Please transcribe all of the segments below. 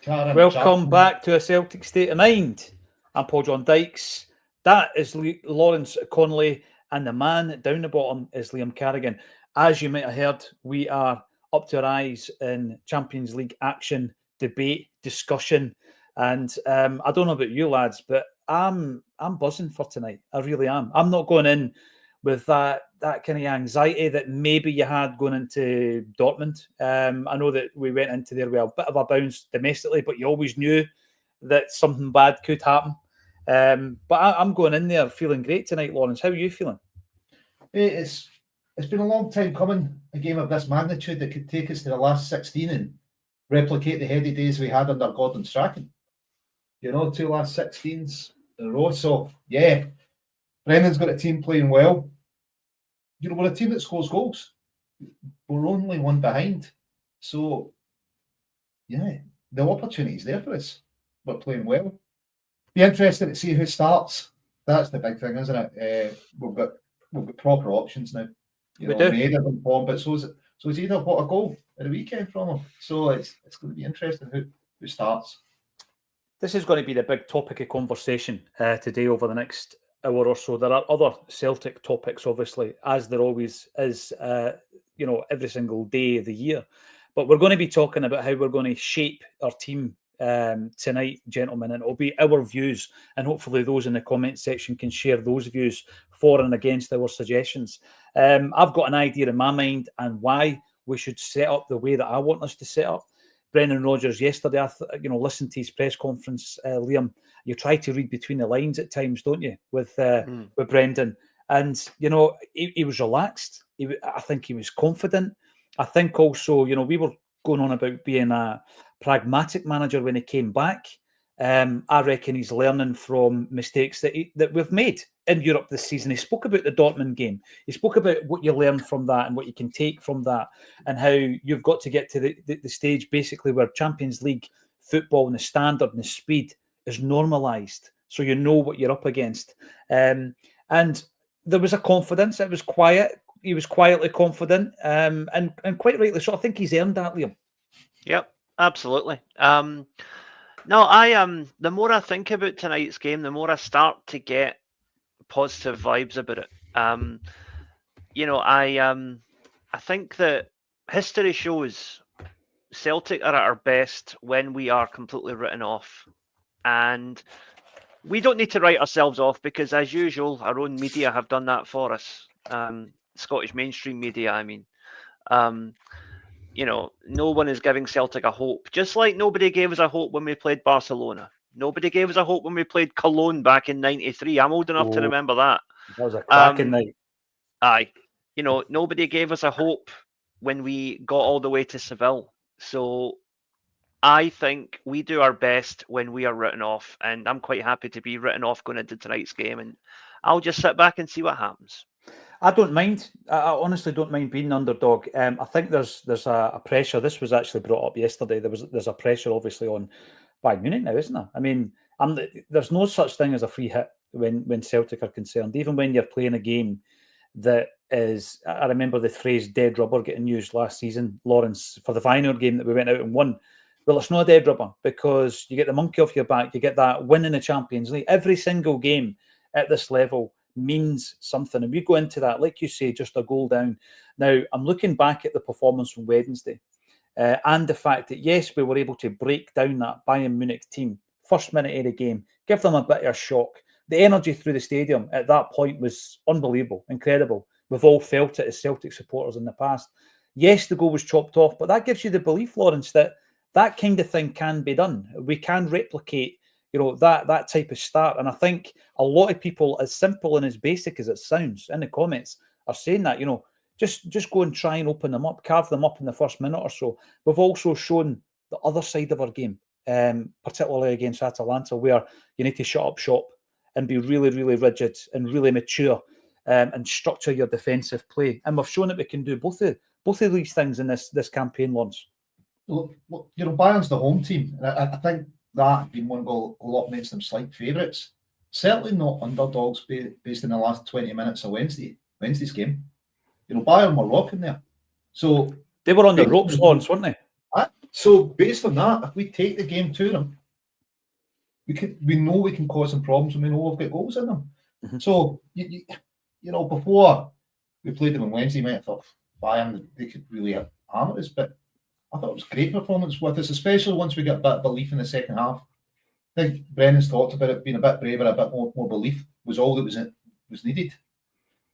Welcome back to a Celtic State of Mind. I'm Paul John Dykes. That is Lawrence Connolly, and the man down the bottom is Liam Carrigan. As you might have heard, we are up to our eyes in Champions League action, debate, discussion, and I don't know about you lads, but I'm buzzing for tonight. I really am. I'm not going in with that kind of anxiety that maybe you had going into Dortmund. I know that we went into there with a bit of a bounce domestically, but you always knew that something bad could happen. But I'm going in there feeling great tonight, Lawrence. How are you feeling? It's been a long time coming, a game of this magnitude that could take us to the last 16 and replicate the heady days we had under Gordon Strachan. You know, 2 last 16s in a row. So, yeah, Brendan's got a team playing well. You know, we're a team that scores goals. We're only one behind. So, yeah, the opportunity's there for us. We're playing well. Be interested to see who starts. That's the big thing, isn't it? We've got proper options now. You know, Maeder's in form, but so is either what a goal at the weekend from him. So it's going to be interesting who starts. This is going to be the big topic of conversation today over the next hour or so. There are other Celtic topics, obviously, as there always is, every single day of the year. But we're going to be talking about how we're going to shape our team tonight, gentlemen, and it'll be our views, and hopefully those in the comment section can share those views for and against our suggestions. I've got an idea in my mind and why we should set up the way that I want us to set up. Brendan Rodgers yesterday, listened to his press conference, Liam. You try to read between the lines at times, don't you, with Brendan? And, he was relaxed. I think he was confident. I think also, we were going on about being a pragmatic manager when he came back. I reckon he's learning from mistakes that we've made in Europe this season. He spoke about the Dortmund game. He spoke about what you learn from that and what you can take from that, and how you've got to get to the stage basically where Champions League football and the standard and the speed is normalised, so you know what you're up against. And there was a confidence. It was quiet. He was quietly confident, and quite rightly so. I think he's earned that, Liam. Yep, absolutely. The more I think about tonight's game, the more I start to get positive vibes about it. I think that history shows Celtic are at our best when we are completely written off. And we don't need to write ourselves off because, as usual, our own media have done that for us. Scottish mainstream media, I mean. No one is giving Celtic a hope. Just like nobody gave us a hope when we played Barcelona. Nobody gave us a hope when we played Cologne back in '93. I'm old enough to remember that. That was a cracking night. Aye. Nobody gave us a hope when we got all the way to Seville. So I think we do our best when we are written off, and I'm quite happy to be written off going into tonight's game, and I'll just sit back and see what happens. I don't mind. I honestly don't mind being underdog. I think there's a pressure. This was actually brought up yesterday. There's a pressure obviously on Bayern Munich now, isn't there? I mean, there's no such thing as a free hit when Celtic are concerned. Even when you're playing a game that is, I remember the phrase "dead rubber" getting used last season, Lawrence, for the Feyenoord game that we went out and won. Well, it's not a dead rubber because you get the monkey off your back. You get that win in the Champions League. Every single game at this level means something, and we go into that, like you say, just a goal down. Now, I'm looking back at the performance from Wednesday and the fact that, yes, we were able to break down that Bayern Munich team, first minute of the game, give them a bit of a shock. The energy through the stadium at that point was unbelievable, incredible. We've all felt it as Celtic supporters in the past. Yes, the goal was chopped off, but that gives you the belief, Lawrence, that kind of thing can be done. We can replicate that type of start. And I think a lot of people, as simple and as basic as it sounds in the comments, are saying that, just go and try and open them up, carve them up in the first minute or so. We've also shown the other side of our game, particularly against Atalanta, where you need to shut up shop and be really, really rigid and really mature and structure your defensive play. And we've shown that we can do both of these things in this campaign, Lawrence. Well, Bayern's the home team. And I think that being one goal a lot makes them slight favourites. Certainly not underdogs based on the last 20 minutes of Wednesday's game. Bayern were rocking there. So they were on the ropes, Lawrence, weren't they? So based on that, if we take the game to them, we know we can cause them problems, and we know we've got goals in them. Mhm. So you know, before we played them on Wednesday night, I thought Bayern, they could really hammer us, but I thought it was a great performance with us, especially once we got a bit of belief in the second half. I think Brennan's talked about it being a bit braver, a bit more belief was all that was needed.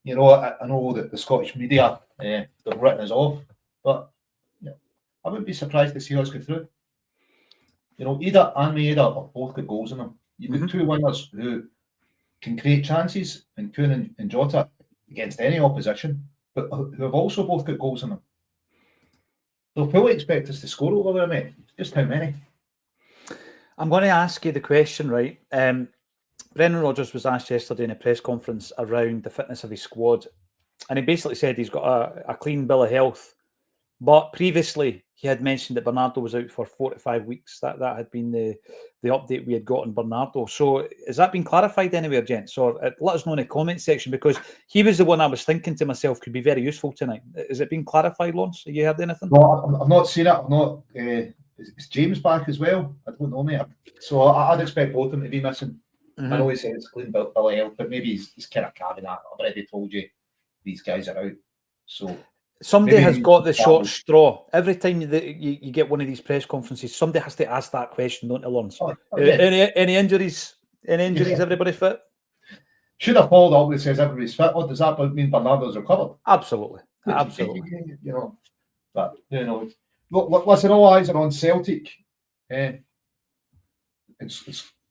You know, I know that the Scottish media they've written us off, but you know, I wouldn't be surprised to see us go through. You know, Ida and Maeda have both got goals in them. You've got two wingers who can create chances, and Kuhn and Jota against any opposition, but who have also both got goals in them. So fully expect us to score over there, mate. Just how many? I'm going to ask you the question, right? Brendan Rodgers was asked yesterday in a press conference around the fitness of his squad, and he basically said he's got a clean bill of health. But previously, he had mentioned that Bernardo was out for 4 to 5 weeks. That had been the update we had got on Bernardo. So has that been clarified anywhere, gents? Or let us know in the comment section, because he was the one I was thinking to myself could be very useful tonight. Has it been clarified, Lawrence? Have you heard anything? No, I've not seen it. I've not. Is James back as well? I don't know, mate. So I'd expect both of them to be missing. I know he said it's a clean bill of health, but maybe he's kind of carrying that. I've already told you these guys are out. So somebody has got the short straw. Every time that you get one of these press conferences, somebody has to ask that question, don't they, Lawrence? Any injuries? Any injuries? Everybody fit? Should have followed up with says everybody's fit. What does that mean? Bernardo's recovered? Absolutely, absolutely. You know, but you know, look, listen, all eyes are on Celtic. It's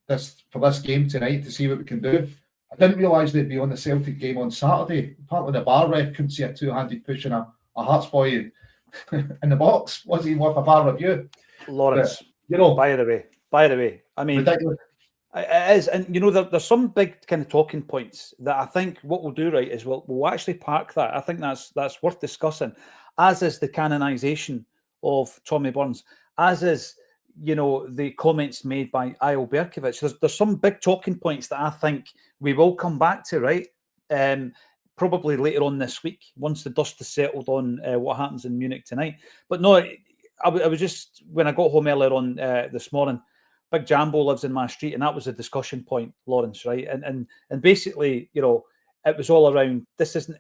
this for this game tonight to see what we can do. I didn't realise they'd be on the Celtic game on Saturday. Apparently, the bar ref couldn't see a two-handed push and a Hearts boy in the box. Wasn't even worth a bar review. Lawrence, but, you know, by the way, I mean, ridiculous. It is, and you know, there's some big kind of talking points that I think what we'll do, right, is we'll actually park that. I think that's worth discussing, as is the canonisation of Tommy Burns, as is, you know, the comments made by Eyal Berkovic. There's some big talking points that I think we will come back to, right? Probably later on this week, once the dust is settled on what happens in Munich tonight. But no, I was just, when I got home earlier on this morning, Big Jambo lives in my street, and that was a discussion point, Lawrence, right? And basically, you know, it was all around, this isn't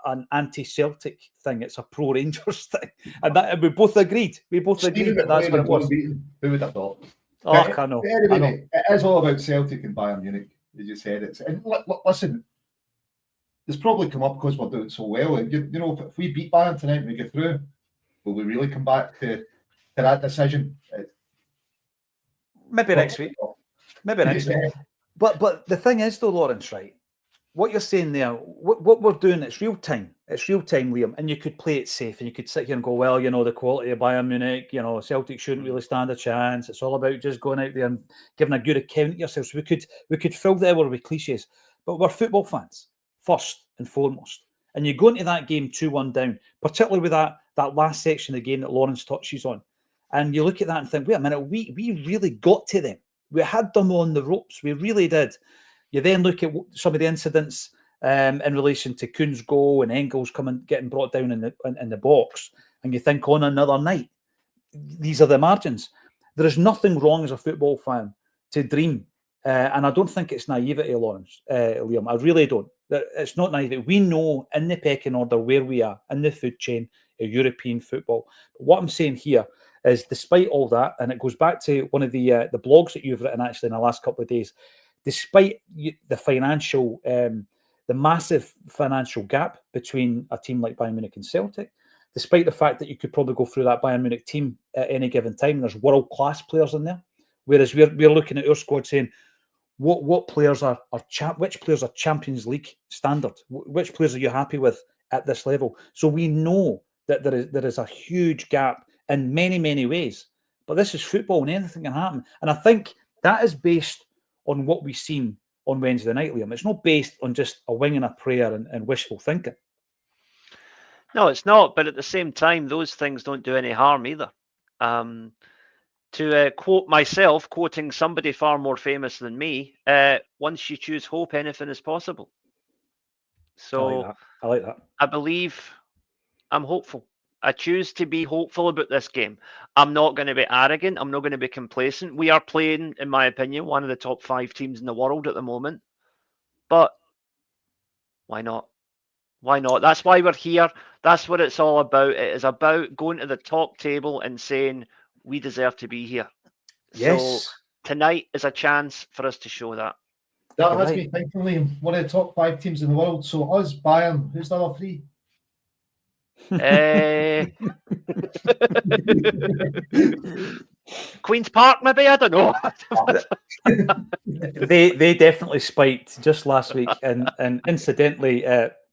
an anti-Celtic thing, it's a pro-Rangers thing. And we both agreed. We both agreed that that's what it was. Who would have thought? Oh, I know. Anyway, it is all about Celtic and Bayern Munich, as you said. And listen, it's probably come up because we're doing so well. And you know, if we beat Bayern tonight and we get through, will we really come back to that decision? Maybe next week. Maybe next week. But the thing is, though, Lawrence, right? What you're saying there, what we're doing, it's real time. It's real time, Liam. And you could play it safe, and you could sit here and go, well, you know, the quality of Bayern Munich, you know, Celtic shouldn't really stand a chance. It's all about just going out there and giving a good account of yourselves. We could fill the hour with cliches, but we're football fans first and foremost. And you go into that game 2-1 down, particularly with that last section of the game that Lawrence touches on. And you look at that and think, wait a minute, we really got to them. We had them on the ropes. We really did. You then look at some of the incidents in relation to Kuhn's goal and Engels getting brought down in the box, and you think, on another night, these are the margins. There is nothing wrong as a football fan to dream, and I don't think it's naivety, Lawrence, Liam. I really don't. It's not naivety. We know in the pecking order where we are in the food chain of European football. But what I'm saying here is, despite all that, and it goes back to one of the blogs that you've written actually in the last couple of days, despite the financial, the massive financial gap between a team like Bayern Munich and Celtic, despite the fact that you could probably go through that Bayern Munich team at any given time, and there's world-class players in there, whereas we're looking at our squad saying, what players which players are Champions League standard? Which players are you happy with at this level? So we know that there is a huge gap in many, many ways. But this is football, and anything can happen. And I think that is based on what we've seen on Wednesday night, Liam. It's not based on just a wing and a prayer and wishful thinking. No, it's not. But at the same time, those things don't do any harm either. To quote myself, quoting somebody far more famous than me, once you choose hope, anything is possible. So I like that. I believe, I'm hopeful. I choose to be hopeful about this game. I'm not going to be arrogant. I'm not going to be complacent. We are playing, in my opinion, one of the top 5 teams in the world at the moment. But why not? Why not? That's why we're here. That's what it's all about. It is about going to the top table and saying we deserve to be here. Yes. So tonight is a chance for us to show that. That has me thinking, Liam. One of the top 5 teams in the world. So us, Bayern, who's the other 3? Queen's Park, maybe? I don't know. they definitely spiked just last week, and incidentally,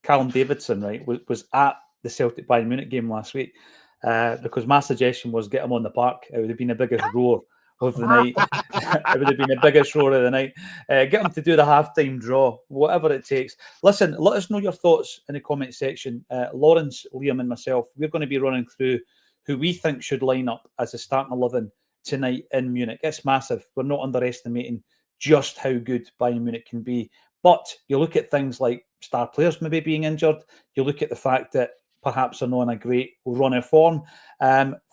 Callum Davidson, right, was at the Celtic Bayern Munich game last week, because my suggestion was get him on the park. It would have been the biggest roar of the night. It would have been the biggest roar of the night. Get him to do the halftime draw, whatever it takes. Listen, let us know your thoughts in the comment section. Lawrence, Liam, and myself, we're going to be running through who we think should line up as a starting 11 tonight in Munich. It's massive. We're not underestimating just how good Bayern Munich can be. But you look at things like star players maybe being injured. You look at the fact that perhaps they're not in a great run of form.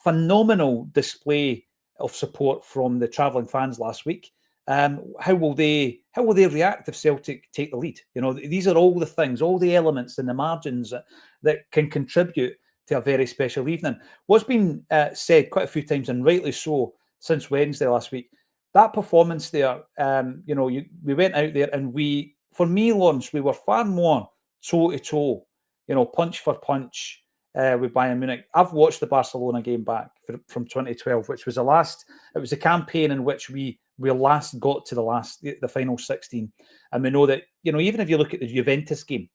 Phenomenal display of support from the travelling fans last week. How will they react if Celtic take the lead? You know, these are all the things, all the elements and the margins that can contribute to a very special evening. What's been said quite a few times, and rightly so, since Wednesday last week, that performance there, we went out there and for me, Lawrence, we were far more toe-to-toe, punch for punch with Bayern Munich. I've watched the Barcelona game back from 2012, which was it was a campaign in which we last got to the final 16. And we know that, even if you look at the Juventus game,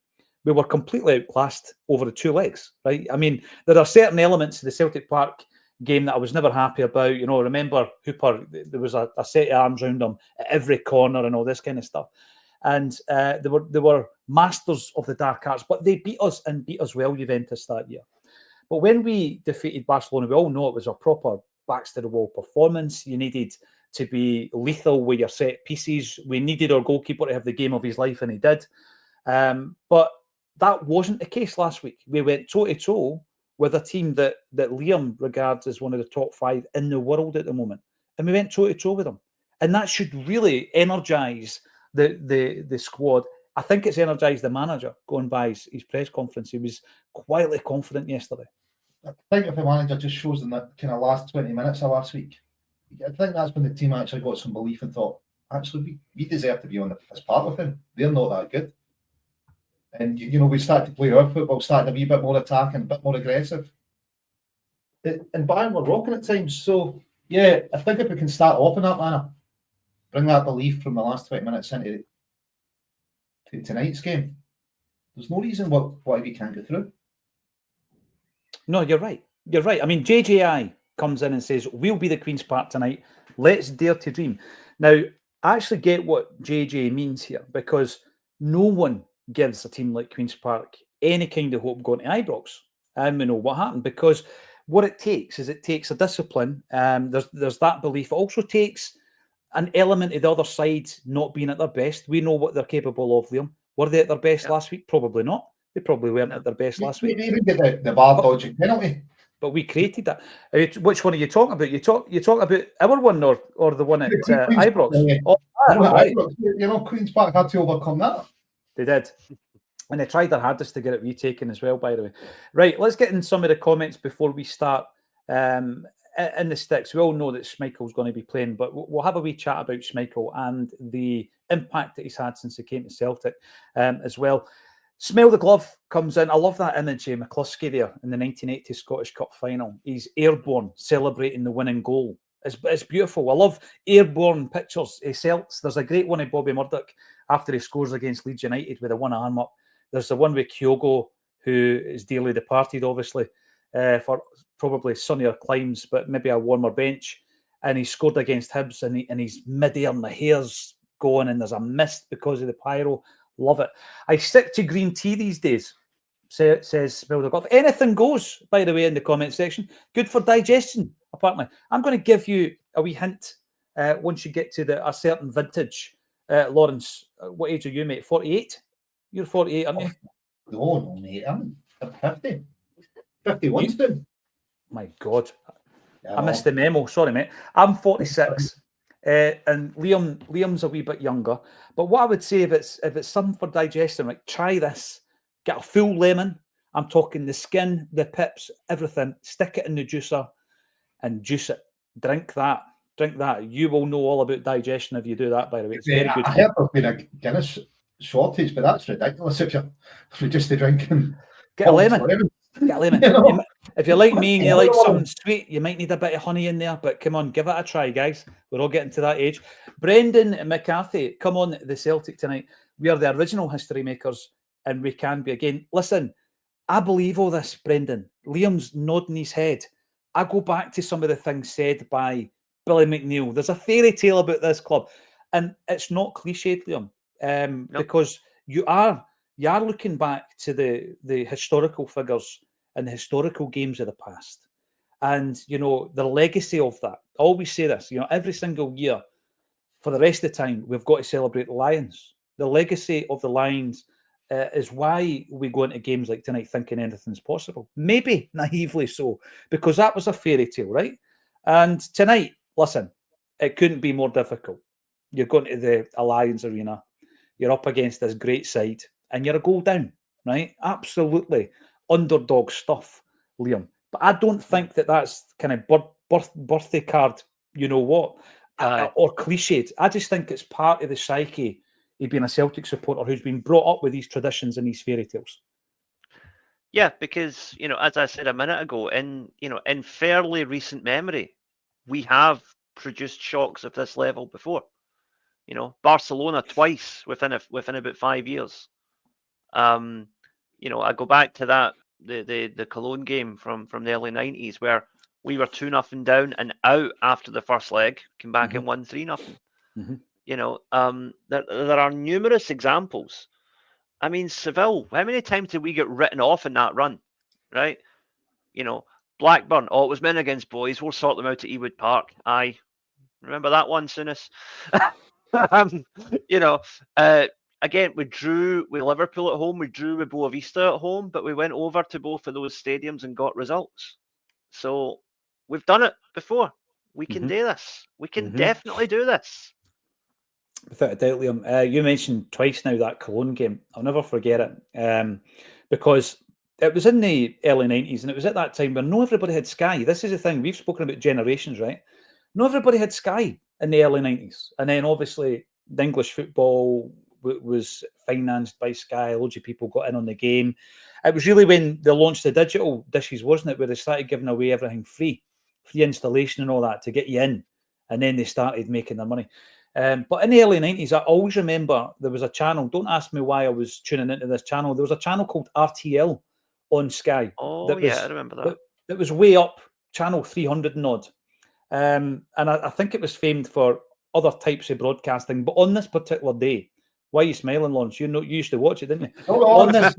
we were completely outclassed over the 2 legs, right? I mean, there are certain elements to the Celtic Park game that I was never happy about. Remember Hooper, there was a set of arms around him at every corner and all this kind of stuff. And they were masters of the dark arts, but they beat us and beat us well, Juventus, that year. But when we defeated Barcelona, we all know it was a proper backs to the wall performance. You needed to be lethal with your set pieces. We needed our goalkeeper to have the game of his life, and he did. But that wasn't the case last week. We went toe-to-toe with a team that Liam regards as one of the top 5 in the world at the moment. And we went toe-to-toe with them. And that should really energise the squad. I think it's energised the manager going by his press conference. He was quietly confident yesterday. I think if the manager just shows them that kind of last 20 minutes of last week, I think that's when the team actually got some belief and thought, actually, we deserve to be on this part with him. They're not that good. And, we started to play our football, started a wee bit more attacking, a bit more aggressive. And Bayern were rocking at times. So, yeah, I think if we can start off in that manner, bring that belief from the last 20 minutes into tonight's game, there's no reason why we can't go through. No, you're right. You're right. I mean, JJI comes in and says, we'll be the Queen's Park tonight. Let's dare to dream. Now, I actually get what JJ means here, because no one gives a team like Queen's Park any kind of hope going to Ibrox. And we know what happened, because what it takes is a discipline. There's that belief. It also takes an element of the other side not being at their best. We know what they're capable of, Liam. Were they at their best last week? Probably not. They probably weren't at their best last week. We even get the bar dodging penalty. But we created that. Which one are you talking about? You talk about our one or the one at Ibrox? Right. Queen's Park had to overcome that. They did. And they tried their hardest to get it retaken as well, by the way. Right, let's get in some of the comments before we start in the sticks. We all know that Schmeichel's going to be playing, but we'll have a wee chat about Schmeichel and the impact that he's had since he came to Celtic as well. Smell the Glove comes in. I love that image of McCluskey there in the 1980 Scottish Cup final. He's airborne, celebrating the winning goal. It's beautiful. I love airborne pictures. There's a great one of Bobby Murdoch after he scores against Leeds United with a one arm up. There's the one with Kyogo, who is dearly departed, obviously, for probably sunnier climes, but maybe a warmer bench. And he scored against Hibs, and he's mid-air and the hair's going, and there's a mist because of the pyro. Love it. I stick to green tea these days, says Smell the Glove. Anything goes, by the way, in the comment section. Good for digestion, apparently. I'm going to give you a wee hint once you get to a certain vintage. Lawrence, what age are you, mate? 48? You're 48, aren't you? No, mate. I'm 50. 51 soon. My God. Yeah, I missed the memo. Sorry, mate. I'm 46. And Liam's a wee bit younger. But what I would say, if it's something for digestion, like try this. Get a full lemon. I'm talking the skin, the pips, everything. Stick it in the juicer and juice it. Drink that. Drink that. You will know all about digestion if you do that, by the way. It's very good. I heard there's been a Guinness shortage, but that's ridiculous if you're just drinking. Get a lemon. Get a lemon. You know? If you're like me and you like something sweet, you might need a bit of honey in there. But come on, give it a try, guys. We're all getting to that age. Brendan McCarthy, come on the Celtic tonight. We are the original history makers, and we can be again. Listen, I believe all this, Brendan. Liam's nodding his head. I go back to some of the things said by Billy McNeil. There's a fairy tale about this club, and it's not cliched, Liam, Nope. because you are looking back to the historical figures and the historical games of the past, and you know the legacy of that. I always say this, you know, every single year for the rest of the time we've got to celebrate the Lions. The legacy of the Lions is why we go into games like tonight thinking anything's possible. Maybe naively so, because that was a fairy tale, right? And tonight, listen, it couldn't be more difficult. You're going to the Alliance Arena, you're up against this great side, and you're a goal down, right? Absolutely underdog stuff, Liam. But I don't think that's kind of birthday card, you know what, or cliched. I just think it's part of the psyche of being a Celtic supporter who's been brought up with these traditions and these fairy tales. Yeah, because, you know, as I said a minute ago, in fairly recent memory, we have produced shocks of this level before. You know, Barcelona twice within about 5 years. You know, I go back to that the Cologne game from the early 90s where we were 2-0 down and out after the first leg, came back and won 3-0. You know, there are numerous examples. I mean, Seville, how many times did we get written off in that run, right? You know, Blackburn, it was men against boys. We'll sort them out at Ewood Park. Aye. Remember that one, Souness? You know, again, we drew with Liverpool at home. We drew with Boavista at home, but we went over to both of those stadiums and got results. So we've done it before. We can do this. We can definitely do this. Without a doubt, Liam. You mentioned twice now that Cologne game. I'll never forget it because it was in the early 90s and it was at that time where not everybody had Sky. This is the thing. We've spoken about generations, right? Not everybody had Sky in the early 90s. And then obviously the English football was financed by Sky. Loads of people got in on the game. It was really when they launched the digital dishes, wasn't it, where they started giving away everything free installation and all that to get you in. And then they started making their money. But in the early 90s, I always remember there was a channel. Don't ask me why I was tuning into this channel. There was a channel called RTL on Sky. Oh, I remember that. That was way up, channel 300 and odd. And I think it was famed for other types of broadcasting. But on this particular day, why are you smiling, Lawrence? You used to watch it, didn't you? Oh, on this,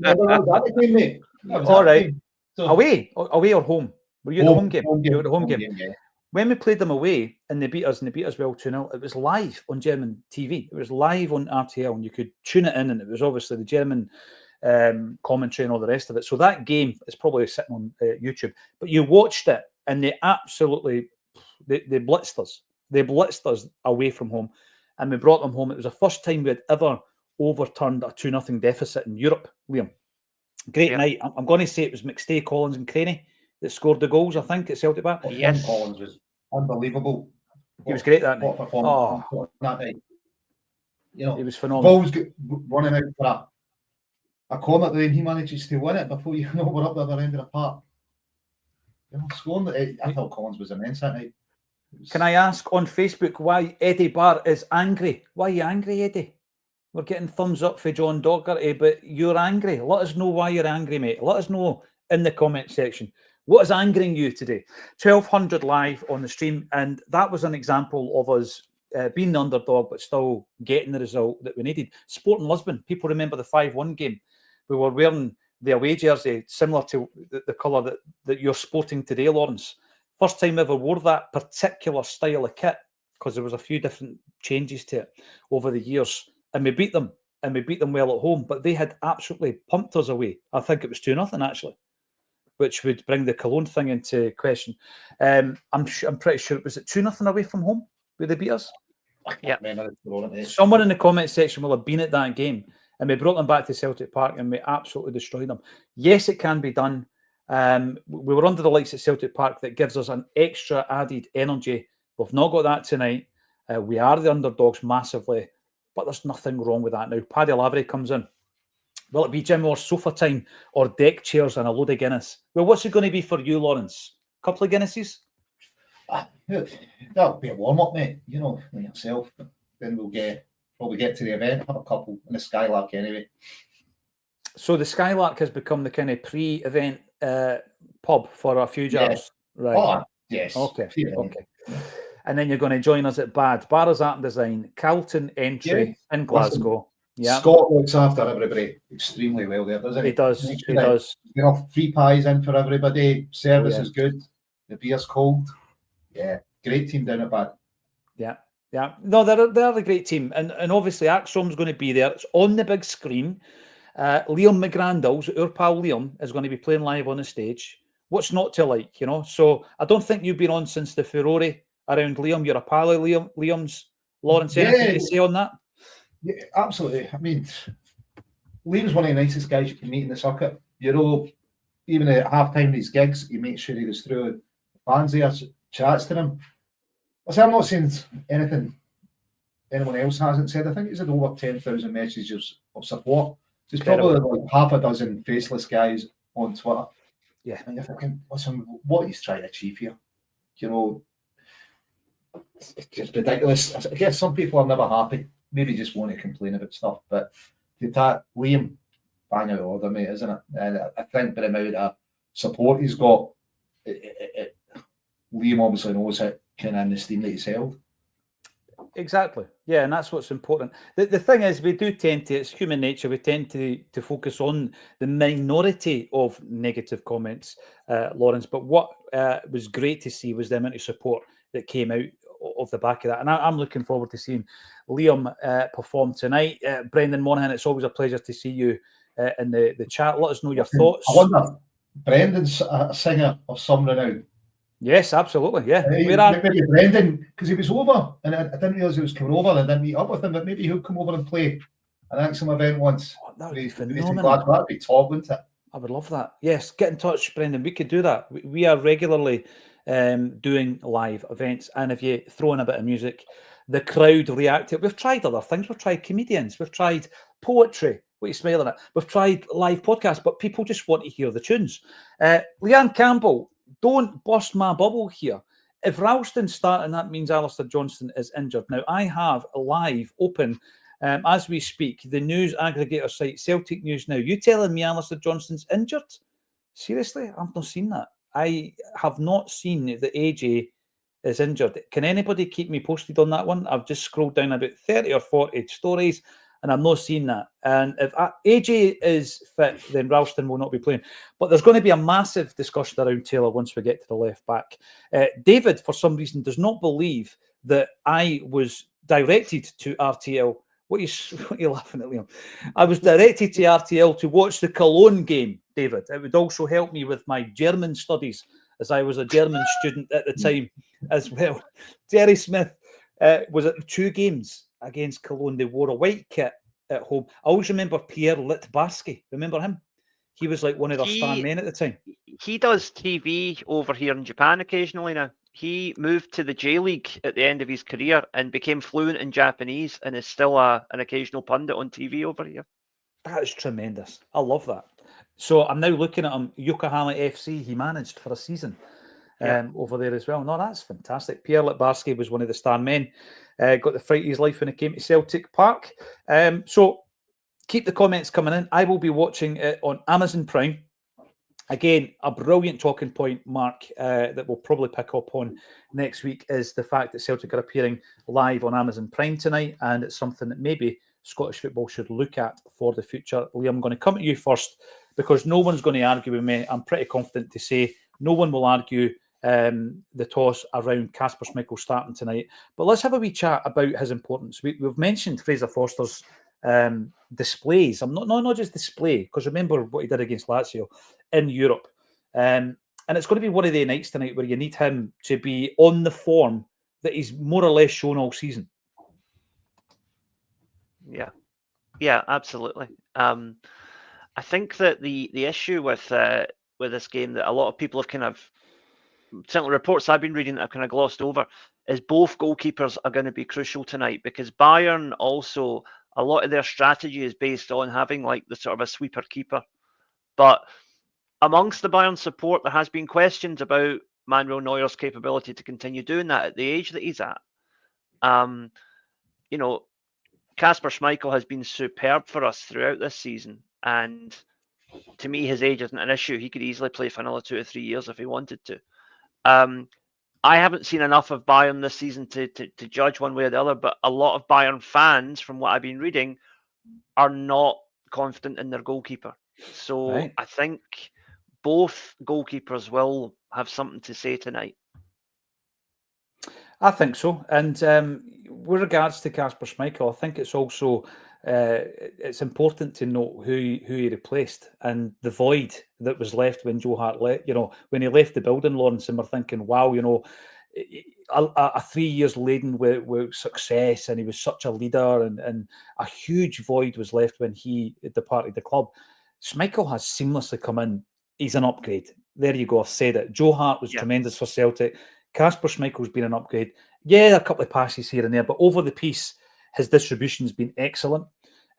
all right. So, away or home? Were you at the home game? You were at the home game. Yeah. When we played them away and they beat us well 2-0, it was live on German TV. It was live on RTL and you could tune it in and it was obviously the German commentary and all the rest of it. So that game is probably sitting on YouTube. But you watched it and they absolutely, they blitzed us. They blitzed us away from home and we brought them home. It was the first time we had ever overturned a 2-0 deficit in Europe, Liam. Great night. I'm going to say it was McStay, Collins and Craney that scored the goals, I think, at Celtic Bar. Yes. Collins was unbelievable. He was great that night. That night. You know, he was phenomenal. Ball's running out for a corner, then he manages to win it before you know we're up the other end of the park. You know, scoring. I thought Collins was immense that night. Can I ask on Facebook why Eddie Barr is angry? Why are you angry, Eddie? We're getting thumbs up for John Docherty, but you're angry. Let us know why you're angry, mate. Let us know in the comment section. What is angering you today? 1200 live on the stream, and that was an example of us being the underdog, but still getting the result that we needed. Sporting Lisbon, people remember the 5-1 game. We were wearing the away jersey, similar to the colour that you're sporting today, Lawrence. First time I ever wore that particular style of kit, because there was a few different changes to it over the years. And we beat them, well at home, but they had absolutely pumped us away. I think it was 2-0, actually. which would bring the Cologne thing into question. I'm pretty sure, was it 2-0 away from home where they beat us? Yeah. Someone in the comment section will have been at that game, and we brought them back to Celtic Park and we absolutely destroyed them. Yes, it can be done. We were under the lights at Celtic Park. That gives us an extra added energy. We've not got that tonight. We are the underdogs massively, but there's nothing wrong with that now. Paddy Lavery comes in. Will it be Jim or sofa time or deck chairs and a load of Guinness? Well, what's it going to be for you, Lawrence? A couple of Guinnesses? That'll be a warm-up, mate. You know, like yourself. Then we'll probably get to the event, have a couple in the Skylark anyway. So the Skylark has become the kind of pre-event pub for a few jars. Yeah. Right. Oh, yes. Okay. And then you're going to join us at Bad. Barras Art and Design, Carlton Entry in Glasgow. Yeah. Scott looks after everybody extremely well there, doesn't he? He does. He does. You know, free pies in for everybody. Service is good. The beer's cold. Yeah. Great team down at Bad. Yeah. Yeah. No, they're a great team. And obviously Acsom's going to be there. It's on the big screen. Liam McGrandles, our pal Liam, is going to be playing live on the stage. What's not to like, you know? So I don't think you've been on since the furore around Liam. You're a pal of Liam's. Lawrence, anything to say on that? Yeah, absolutely. I mean, Liam's one of the nicest guys you can meet in the circuit. You know, even at halftime of these gigs, he makes sure he goes through fans there, chats to them. I'm not saying anything anyone else hasn't said. I think he's had over 10,000 messages of support. There's probably like half a dozen faceless guys on Twitter. Yeah. And you're thinking, listen, what he's trying to achieve here, you know, it's just ridiculous. I guess some people are never happy, maybe just want to complain about stuff, but Liam, bang out of order, mate, isn't it? And I think by the amount of support he's got, Liam obviously knows it kind of in the steam that he's held. Exactly. Yeah, and that's what's important. The thing is, we do tend to, it's human nature, we tend to focus on the minority of negative comments, Lawrence. But what was great to see was the amount of support that came out of the back of that. And I'm looking forward to seeing Liam perform tonight. Brendan Monaghan, it's always a pleasure to see you in the chat. Let us know your thoughts. I wonder, Brendan's a singer of some renown. Yes, absolutely. Yeah, maybe Brendan, because he was over, and I didn't realise he was coming over, and I didn't meet up with him. But maybe he'll come over and play an Acsom event once. Oh, that would be phenomenal. That'd be top, wouldn't it? I would love that. Yes, get in touch, Brendan. We could do that. We are regularly doing live events, and if you throw in a bit of music, the crowd react. We've tried other things. We've tried comedians. We've tried poetry. What are you smiling at? We've tried live podcasts, but people just want to hear the tunes. Leanne Campbell. Don't burst my bubble here. If Ralston's starting, that means Alistair Johnston is injured. Now, I have live open, as we speak, the news aggregator site, Celtic News Now. You telling me Alistair Johnston's injured? Seriously? I've not seen that. I have not seen that AJ is injured. Can anybody keep me posted on that one? I've just scrolled down about 30 or 40 stories, and I've not seen that. And if AJ is fit, then Ralston will not be playing. But there's going to be a massive discussion around Taylor once we get to the left back. David, for some reason, does not believe that I was directed to RTL. What are you laughing at, Liam? I was directed to RTL to watch the Cologne game, David. It would also help me with my German studies, as I was a German student at the time as well. Jerry Smith was at 2 games against Cologne. They wore a white kit at home. I always remember Pierre Litbarski. Remember him? He was like one of their star men at the time. He does TV over here in Japan occasionally now. He moved to the J-League at the end of his career and became fluent in Japanese and is still an occasional pundit on TV over here. That is tremendous. I love that. So I'm now looking at him. Yokohama FC, he managed for a season. Over there as well. No, that's fantastic. Pierre Litbarski was one of the star men. Got the fright of his life when it came to Celtic Park. So keep the comments coming in. I will be watching it on Amazon Prime. Again, a brilliant talking point, Mark, that we'll probably pick up on next week is the fact that Celtic are appearing live on Amazon Prime tonight, and it's something that maybe Scottish football should look at for the future. Liam, I'm going to come to you first because no one's going to argue with me. I'm pretty confident to say no one will argue the toss around Kasper Schmeichel starting tonight. But let's have a wee chat about his importance. We've mentioned Fraser Forster's displays. I'm not just display, because remember what he did against Lazio in Europe. And it's going to be one of the nights tonight where you need him to be on the form that he's more or less shown all season. Yeah, absolutely. I think that the issue with this game that a lot of people have kind of, certainly reports I've been reading that have kind of glossed over, is both goalkeepers are going to be crucial tonight, because Bayern also, a lot of their strategy is based on having like the sort of a sweeper keeper. But amongst the Bayern support, there has been questions about Manuel Neuer's capability to continue doing that at the age that he's at. You know, Kasper Schmeichel has been superb for us throughout this season, and to me, his age isn't an issue. He could easily play for another 2 or 3 years if he wanted to. I haven't seen enough of Bayern this season to judge one way or the other, but a lot of Bayern fans, from what I've been reading, are not confident in their goalkeeper. So Right. I think both goalkeepers will have something to say tonight. I think so. And with regards to Kasper Schmeichel, I think it's also it's important to note who he replaced and the void that was left when Joe Hart left. You know, when he left the building, Lawrence, and we're thinking, wow, you know, a 3 years laden with success, and he was such a leader, and a huge void was left when he departed the club. Schmeichel has seamlessly come in. He's an upgrade. There you go. I've said it. Joe Hart was tremendous for Celtic. Kasper Schmeichel's been an upgrade. Yeah, a couple of passes here and there, but over the piece, his distribution's been excellent.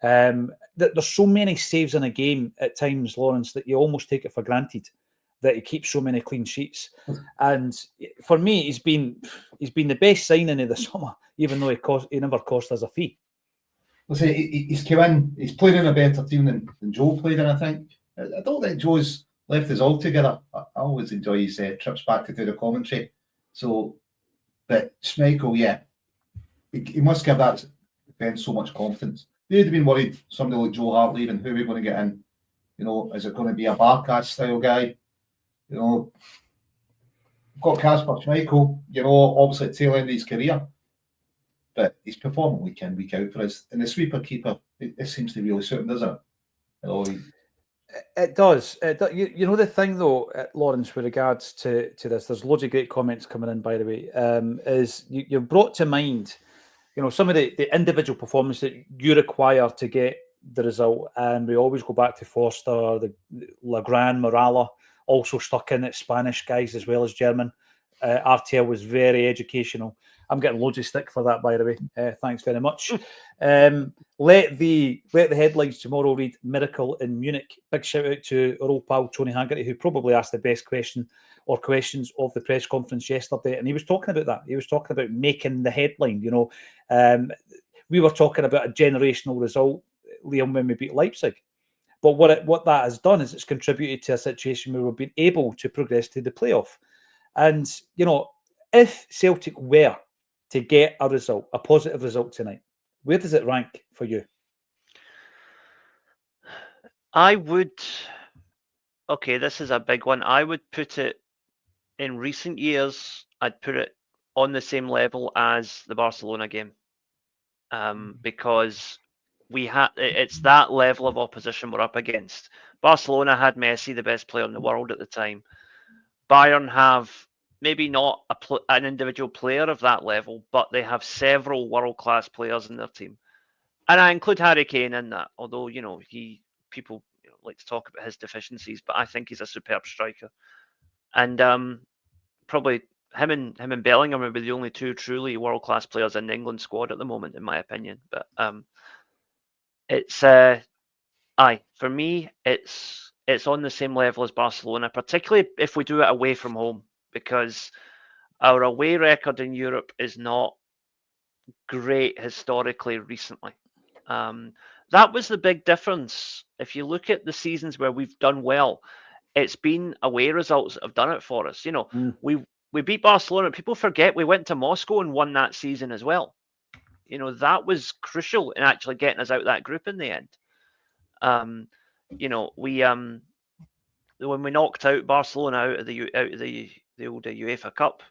There's so many saves in a game at times, Lawrence, that you almost take it for granted that he keeps so many clean sheets. And for me, he's been the best signing of the summer, even though he never cost us a fee. Well, see, he's come in. He's played in a better team than Joe played in, I think. I don't think Joe's left us all together. I always enjoy his trips back to do the commentary. So, but Schmeichel, yeah, he must give that defence so much confidence. They'd have been worried, somebody like Joe Hart leaving, who are we going to get in? You know, is it going to be a Barkas style guy? You know, got Kasper Schmeichel, you know, obviously at tail end of his career, but he's performing week in, week out for us. And the sweeper keeper, it seems to really suit him, doesn't it? You know, It does. You know the thing though, Lawrence, with regards to this, there's loads of great comments coming in, by the way, is you've brought to mind, you know, some of the individual performance that you require to get the result. And we always go back to Foster, the Legrand, Morala, also stuck in it, Spanish guys as well as German. RTL was very educational. I'm getting loads of stick for that, by the way. Thanks very much. Let the headlines tomorrow read "Miracle in Munich." Big shout out to our old pal Tony Haggerty, who probably asked the best question or questions of the press conference yesterday, and he was talking about that. He was talking about making the headline. You know, we were talking about a generational result, Liam, when we beat Leipzig. But what that has done is it's contributed to a situation where we've been able to progress to the playoff. And, you know, if Celtic were to get a result, a positive result tonight, where does it rank for you? I would, okay, this is a big one. I would put it, in recent years, I'd put it on the same level as the Barcelona game. Because it's that level of opposition we're up against. Barcelona had Messi, the best player in the world at the time. Bayern have maybe not an individual player of that level, but they have several world-class players in their team. And I include Harry Kane in that, although, you know, people like to talk about his deficiencies, but I think he's a superb striker. And probably him and Bellingham are the only two truly world-class players in the England squad at the moment, in my opinion. But it's for me, it's on the same level as Barcelona, particularly if we do it away from home, because our away record in Europe is not great historically recently. That was the big difference. If you look at the seasons where we've done well, it's been away results that have done it for us. You know, we beat Barcelona. People forget we went to Moscow and won that season as well. You know, that was crucial in actually getting us out of that group in the end. You know, we when we knocked out Barcelona out of the old UEFA Cup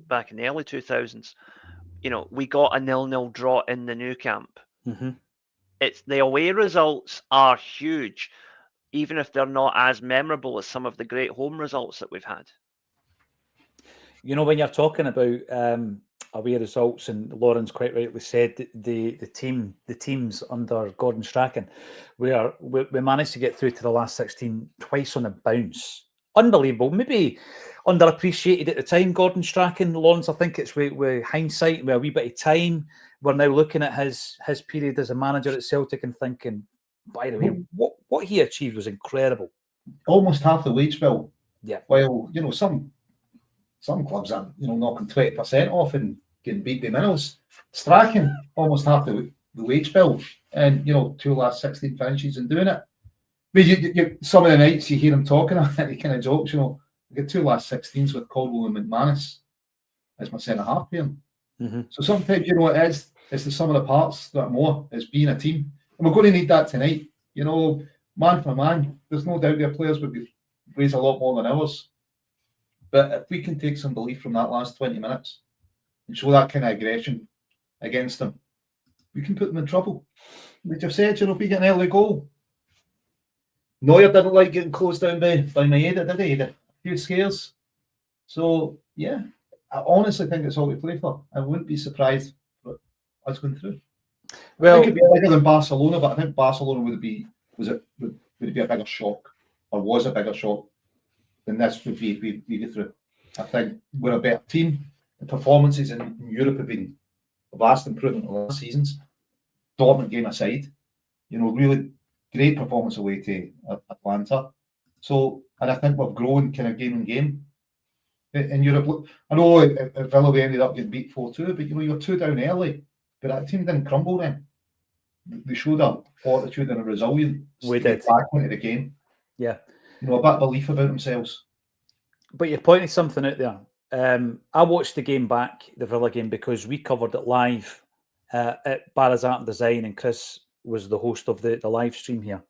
back in the early 2000s, you know, we got a 0-0 draw in the Nou Camp. Mm-hmm. It's the away results are huge. even if they're not as memorable as some of the great home results that we've had. You know, when you're talking about away results, and Lauren's quite rightly said the teams under Gordon Strachan, we managed to get through to the last 16 twice on a bounce. Unbelievable. Maybe underappreciated at the time, Gordon Strachan. Lawrence, I think it's with hindsight, with a wee bit of time, we're now looking at his period as a manager at Celtic and thinking, by the way, what he achieved was incredible. Almost half the wage bill. Yeah. While, you know, some clubs are, you know, knocking 20% off and getting beat by minnows. Strachan, almost half the wage bill, and, you know, 2 last 16 finishes and doing it. But you, some of the nights you hear him talking, he kind of jokes, you know, I get 2 last 16s with Caldwell and McManus as my centre half pair. Mm-hmm. So sometimes, you know, it's the sum of the parts that more is being a team. And we're going to need that tonight. You know, man for man, there's no doubt their players would be weighs a lot more than ours. But if we can take some belief from that last 20 minutes and show that kind of aggression against them, we can put them in trouble. Like I've said, you know, if we get an early goal, Neuer didn't like getting closed down by Maeda, did he? He had a few scares. So, yeah, I honestly think it's all we play for. I wouldn't be surprised for us going through. Well, I think it'd be bigger than Barcelona, but I think Barcelona would it be a bigger shock, or was a bigger shock than this would be if we get through. I think we're a better team. The performances in Europe have been a vast improvement in the last seasons. Dortmund game aside, you know, really great performance away to Atlanta. So, and I think we've grown kind of game in game in Europe. I know at Villa we ended up getting beat 4-2, but you know, you're 2 down early. But that team didn't crumble then. They showed a fortitude and a resilience We to get did. back into the game. Yeah. You know, a bit of belief about themselves. But you're pointing something out there. I watched the game back, the Villa game, because we covered it live at Barra's Art and Design, and Chris was the host of the live stream here.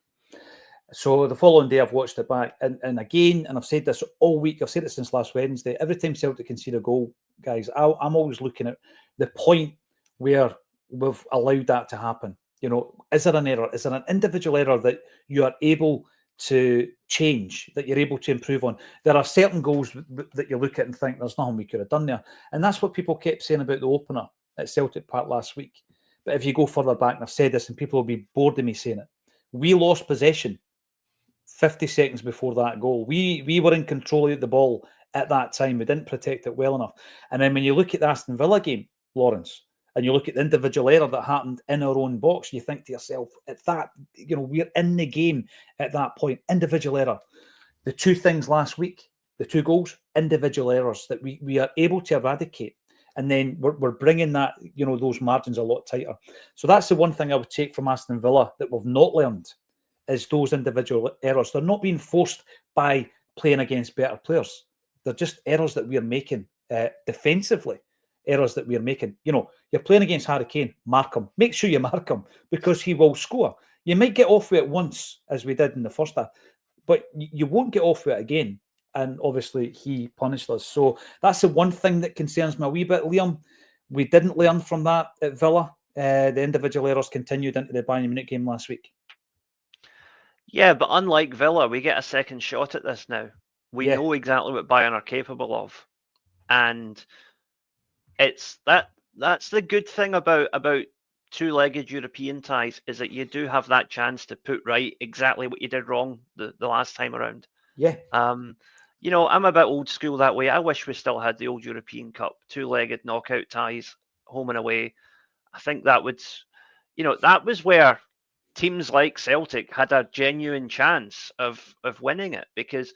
So the following day, I've watched it back, and again, and I've said this all week, I've said it since last Wednesday, every time Celtic concede a goal, guys, I'm always looking at the point where we've allowed that to happen. You know, is there an error? Is there an individual error that you are able to change, that you're able to improve on? There are certain goals that you look at and think there's nothing we could have done there. And that's what people kept saying about the opener at Celtic Park last week. But if you go further back, and I've said this and people will be bored of me saying it, we lost possession 50 seconds before that goal. We were in control of the ball at that time. We didn't protect it well enough. And then when you look at the Aston Villa game, Lawrence, and you look at the individual error that happened in our own box, you think to yourself, at that, you know, we're in the game at that point. Individual error. The 2 things last week, the 2 goals, individual errors that we are able to eradicate. And then we're bringing that, you know, those margins a lot tighter. So that's the one thing I would take from Aston Villa that we've not learned, is those individual errors. They're not being forced by playing against better players. They're just errors that we're making defensively. Errors that we're making. You know, you're playing against Harry Kane, mark him. Make sure you mark him, because he will score. You might get off with it once, as we did in the first half, but you won't get off with it again. And obviously, he punished us. So that's the one thing that concerns me a wee bit, Liam. We didn't learn from that at Villa. The individual errors continued into the Bayern Munich game last week. Yeah, but unlike Villa, we get a second shot at this now. We know exactly what Bayern are capable of. And it's that's the good thing about 2-legged European ties, is that you do have that chance to put right exactly what you did wrong the last time around. Yeah. You know, I'm a bit old school that way. I wish we still had the old European Cup, 2-legged knockout ties, home and away. I think that would, you know, that was where teams like Celtic had a genuine chance of winning it, because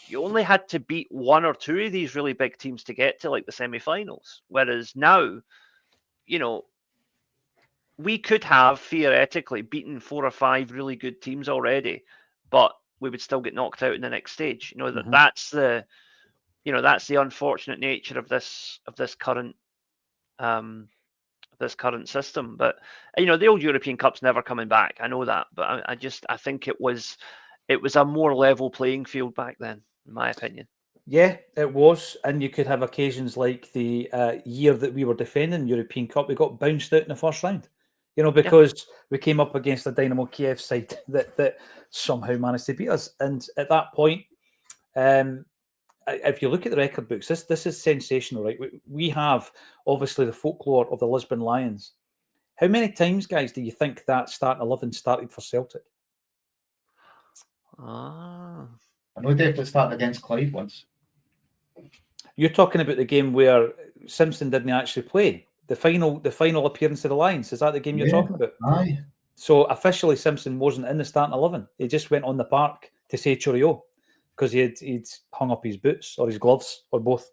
you only had to beat 1 or 2 of these really big teams to get to like the semi-finals. Whereas now, you know, we could have theoretically beaten 4 or 5 really good teams already, but we would still get knocked out in the next stage. You know, that's the, you know, that's the unfortunate nature of this current system. But you know, the old European Cup's never coming back. I know that, but I think it was a more level playing field back then, in my opinion. Yeah, it was. And you could have occasions like the year that we were defending European Cup, we got bounced out in the first round. because we came up against a Dynamo Kiev side that somehow managed to beat us. And at that point, if you look at the record books, this is sensational, right? We have obviously the folklore of the Lisbon Lions. How many times, guys, do you think that starting 11 started for Celtic? I know definitely started against Clyde once. You're talking about the game where Simpson didn't actually play. The final appearance of the Lions. Is that the game you're talking about? Aye. So officially Simpson wasn't in the starting 11. He just went on the park to say cheerio because he'd hung up his boots or his gloves or both.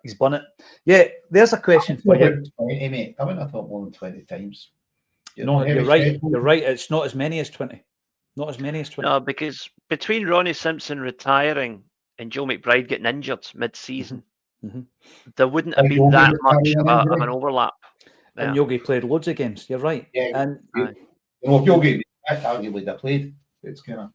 He's bonnet. Yeah, there's a question for you. 20, mate. I wouldn't have thought more than 20 times. No, you're right. You're right. It's not as many as 20. Not as many as 20. No, because between Ronnie Simpson retiring and Joe McBride getting injured mid-season, there wouldn't have been that much of an overlap. And Yogi played loads of games. You're right. Yeah, and Yogi arguably they played. It's kind of.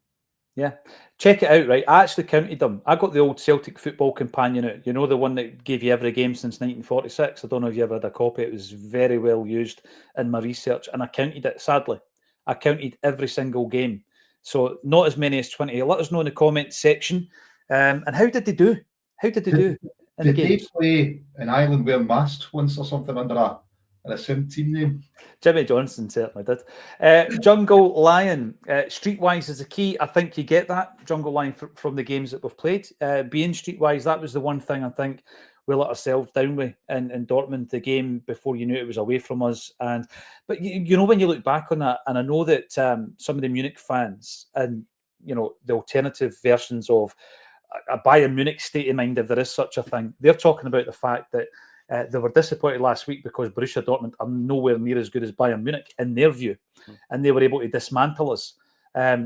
Yeah, check it out, right? I actually counted them. I got the old Celtic Football Companion out. You know, the one that gave you every game since 1946. I don't know if you ever had a copy. It was very well used in my research, and I counted it, sadly. I counted every single game. So not as many as 20. Let us know in the comments section. And how did they do? How did they do in the games? Did they play in Ireland wearing masks once or something under an assumed team name? Jimmy Johnson certainly did. Jungle Lion, streetwise is the key. I think you get that, Jungle Lion, from the games that we've played. Being streetwise, that was the one thing I think we let ourselves down with in Dortmund, the game before you knew it was away from us. But you know, when you look back on that, and I know that some of the Munich fans and, you know, the alternative versions of a Bayern Munich state of mind, if there is such a thing, they're talking about the fact that they were disappointed last week because Borussia Dortmund are nowhere near as good as Bayern Munich in their view, and they were able to dismantle us.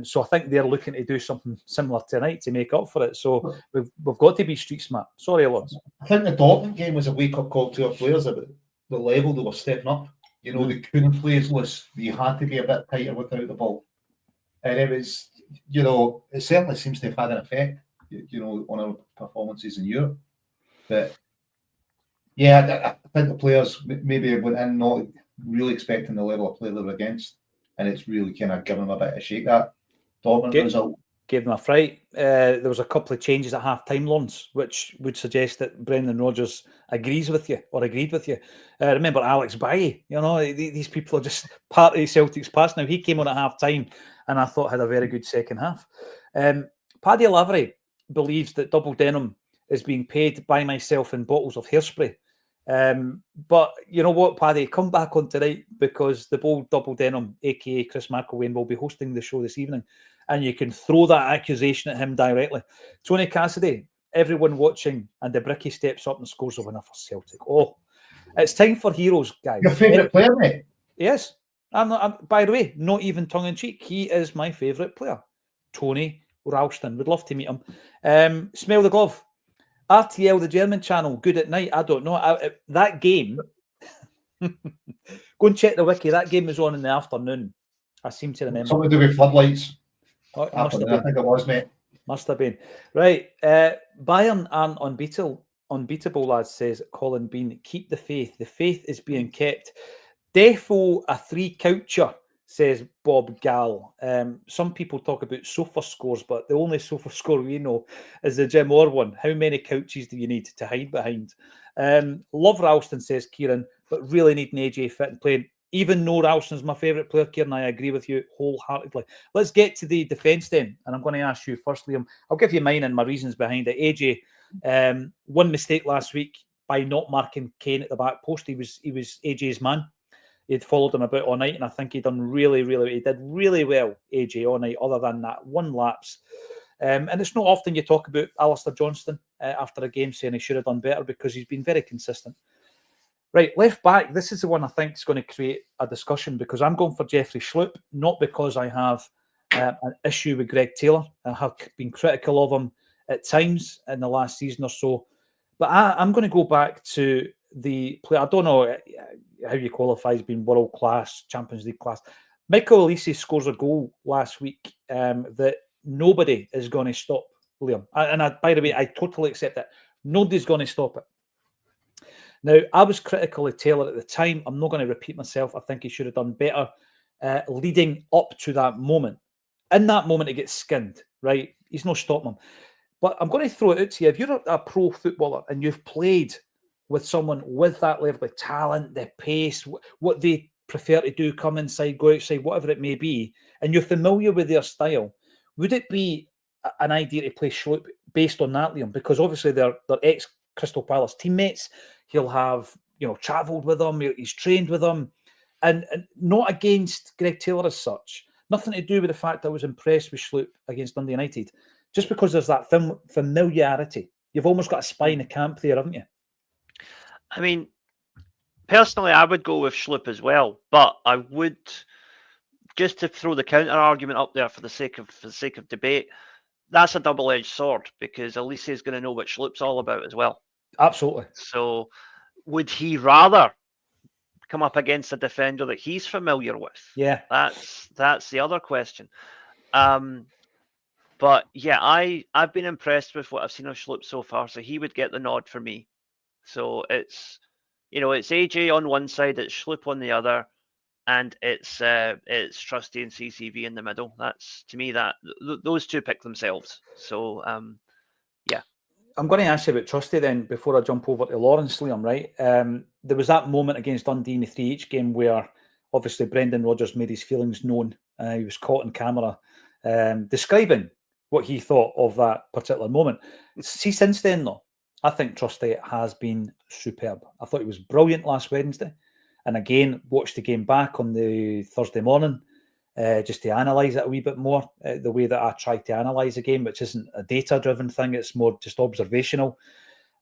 So I think they're looking to do something similar tonight to make up for it. So we've got to be street smart. Sorry, Alonso. I think the Dortmund game was a wake-up call to our players about the level they were stepping up. You know, they couldn't play as loose. You had to be a bit tighter without the ball. And it was, you know, it certainly seems to have had an effect, you know, on our performances in Europe. But yeah, I think the players maybe went in not really expecting the level of play they were against, and it's really kind of given them a bit of a shake. That Dortmund result gave them a fright. There was a couple of changes at half-time, Lawrence, which would suggest that Brendan Rodgers agrees with you or agreed with you. Remember Alex Bailly, you know, these people are just part of Celtic's past now. He came on at half-time and I thought had a very good second half. Paddy Lavery believes that Double Denim is being paid by myself in bottles of hairspray. But you know what, Paddy, come back on tonight because the bold Double Denim, aka Chris McElwain, will be hosting the show this evening, and you can throw that accusation at him directly. Tony Cassidy, everyone watching, and the Bricky steps up and scores a winner for Celtic. Oh, it's time for heroes, guys. Your favourite player, mate? Yes. I'm, by the way, not even tongue in cheek. He is my favourite player, Tony Ralston. Would love to meet him. Smell the glove. RTL, the German channel, good at night. I don't know. That game, go and check the wiki. That game was on in the afternoon. I seem to remember. Something to do with floodlights. Oh, I think it was, mate. Must have been. Right. Bayern aren't unbeatable, lads, says Colin Bean. Keep the faith. The faith is being kept. Defo a 3-coucher, says Bob Gall. Some people talk about sofa scores, but the only sofa score we know is the Jim Orr one. How many couches do you need to hide behind? Love Ralston, says Kieran, but really need an AJ fit and playing. Even though Ralston's my favourite player, Kieran, I agree with you wholeheartedly. Let's get to the defence then, and I'm going to ask you first, Liam. I'll give you mine and my reasons behind it. AJ, one mistake last week by not marking Kane at the back post. He was AJ's man. He'd followed him about all night, and I think he did really well, AJ, all night, other than that one lapse. And it's not often you talk about Alistair Johnston after a game saying he should have done better because he's been very consistent. Right, left back, this is the one I think is going to create a discussion because I'm going for Jeffrey Schlupp, not because I have an issue with Greg Taylor. I have been critical of him at times in the last season or so, but I'm going to go back to the play. I don't know how you qualify as being world class, Champions League class. Michael Olise scores a goal last week that nobody is going to stop, Liam. By the way, I totally accept that. Nobody's going to stop it. Now, I was critical of Taylor at the time. I'm not going to repeat myself. I think he should have done better leading up to that moment. In that moment, he gets skinned, right? He's not stopping him. But I'm going to throw it out to you. If you're a pro footballer and you've played with someone with that level of talent, the pace, what they prefer to do, come inside, go outside, whatever it may be, and you're familiar with their style, would it be an idea to play Schlupp based on that, Liam? Because obviously they're ex-Crystal Palace teammates. He'll have, travelled with them. He's trained with them. And not against Greg Taylor as such. Nothing to do with the fact I was impressed with Schlupp against Dundee United. Just because there's that familiarity. You've almost got a spy in the camp there, haven't you? I mean, personally, I would go with Schlupp as well, but I would, just to throw the counter argument up there for the sake of debate, that's a double-edged sword, because Elise is going to know what Schlupp's all about as well. Absolutely. So would he rather come up against a defender that he's familiar with? Yeah. That's the other question. But yeah, I've been impressed with what I've seen of Schlupp so far, so he would get the nod for me. So it's AJ on one side, it's Schlupp on the other, and it's Trusty and CCV in the middle. That's, to me, that those two pick themselves. So yeah. I'm going to ask you about Trusty then before I jump over to Lawrence, Liam, right? There was that moment against Dundee in the 3-each game where obviously Brendan Rodgers made his feelings known. He was caught on camera describing what he thought of that particular moment. See, since then, though, I think Trusty has been superb. I thought he was brilliant last Wednesday. And again, watched the game back on the Thursday morning just to analyse it a wee bit more, the way that I try to analyse a game, which isn't a data-driven thing, it's more just observational.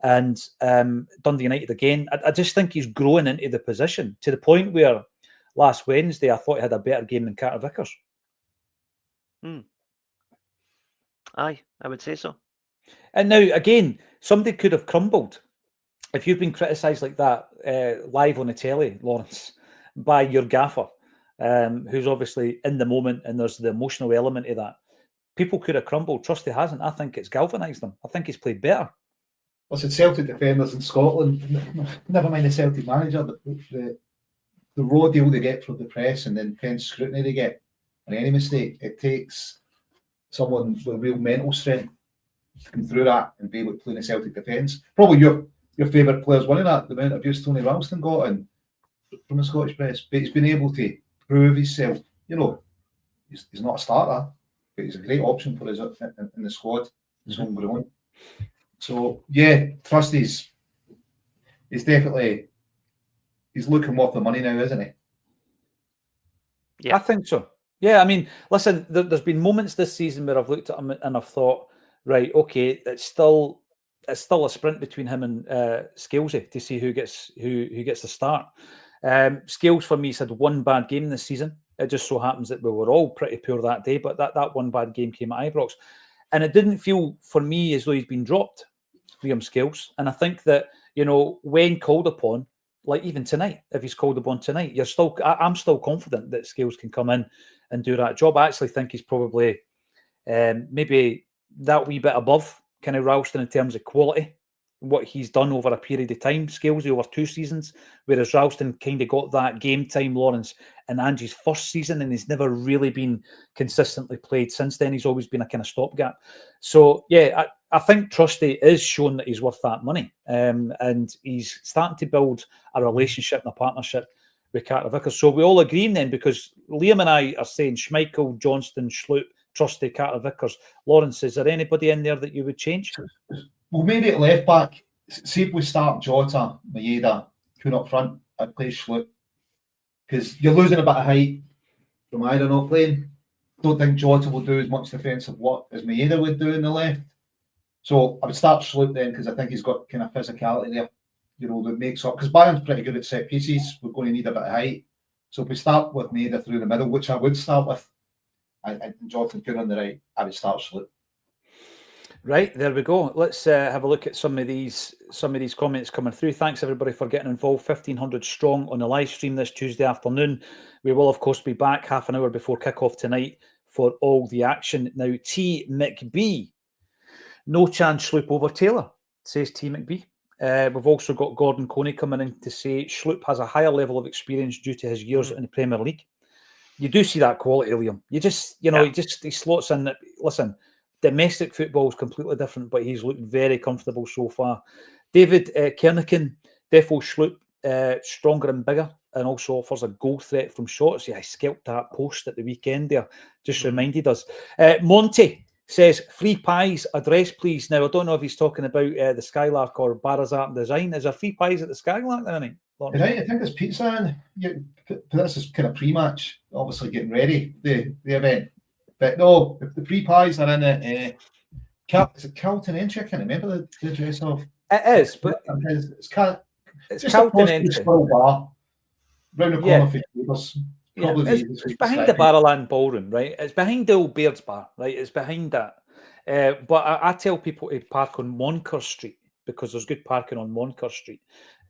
And Dundee United again, I just think he's growing into the position to the point where last Wednesday I thought he had a better game than Carter Vickers. Aye, I would say so. And now, again, somebody could have crumbled. If you've been criticised like that live on the telly, Lawrence, by your gaffer, who's obviously in the moment, and there's the emotional element of that, people could have crumbled. Trusty hasn't. I think it's galvanised them. I think he's played better. Listen, Celtic defenders in Scotland, never mind the Celtic manager, the raw deal they get from the press and the intense scrutiny they get on any mistake, it takes someone with real mental strength to come through that and be able to play in the Celtic defence. Probably your favourite player's winning that, the amount of abuse Tony Ralston got from the Scottish press, but he's been able to prove himself. He's not a starter, but he's a great option for us in the squad. He's homegrown. So yeah, Trusty's definitely, he's looking worth the money now, isn't he? Yeah, I think so. Yeah, I mean, listen, there's been moments this season where I've looked at him and I've thought, right, okay, it's still a sprint between him and Scalesy to see who gets the start. Scales for me has had one bad game this season. It just so happens that we were all pretty poor that day, but that one bad game came at Ibrox, and it didn't feel for me as though he's been dropped, Liam Scales. And I think that when called upon, like even tonight, if he's called upon tonight, I'm still confident that Scales can come in and do that job. I actually think he's probably maybe that wee bit above kind of Ralston in terms of quality, what he's done over a period of time, Scalesy over 2 seasons, whereas Ralston kind of got that game time, Lawrence, in Angie's first season, and he's never really been consistently played since then. He's always been a kind of stopgap. So, yeah, I think Trusty is shown that he's worth that money, and he's starting to build a relationship and a partnership with Carter Vickers. So we all agreeing then, because Liam and I are saying Schmeichel, Johnston, Schlupp, Trusty, Carter Vickers. Lawrence, is there anybody in there that you would change? Well, maybe at left back, see if we start Jota, Maeda, put up front, I'd play Schlupp, because you're losing a bit of height from Maeda not playing. Don't think Jota will do as much defensive work as Maeda would do in the left. So I would start Schlupp then, because I think he's got kind of physicality there, that makes up. Because Bayern's pretty good at set pieces. We're going to need a bit of height. So if we start with Maeda through the middle, which I would start with, and Jonathan Cook on the right, I would start Schlupp. Right, there we go. Let's have a look at some of these comments coming through. Thanks everybody for getting involved. 1,500 strong on the live stream this Tuesday afternoon. We will of course be back half an hour before kickoff tonight for all the action. Now, T McBee, no chance Schlupp over Taylor, says T McBee. We've also got Gordon Coney coming in to say Schlupp has a higher level of experience due to his years in the Premier League. You do see that quality, Liam. You just, he slots in. Listen, domestic football is completely different, but he's looked very comfortable so far. David Kernigan, defo Schlupp, stronger and bigger, and also offers a goal threat from shots. Yeah, I scalped that post at the weekend there. Just reminded us. Monty says, free pies, address please. Now, I don't know if he's talking about the Skylark or Barra's Art and Design. Is there free pies at the Skylark then, I think? I think there's pizza in. This is kind of pre-match, obviously getting ready, the event. But no, the free pies are in it. Is it Carlton Entry? I can't remember the address of. It is, but it's just Carlton Entry. Entry. Bar, round the corner for neighbours. It's behind the Barrowland Ballroom, right? It's behind the old Beards Bar, right? It's behind that. But I tell people to park on Moncur Street because there's good parking on Moncur Street.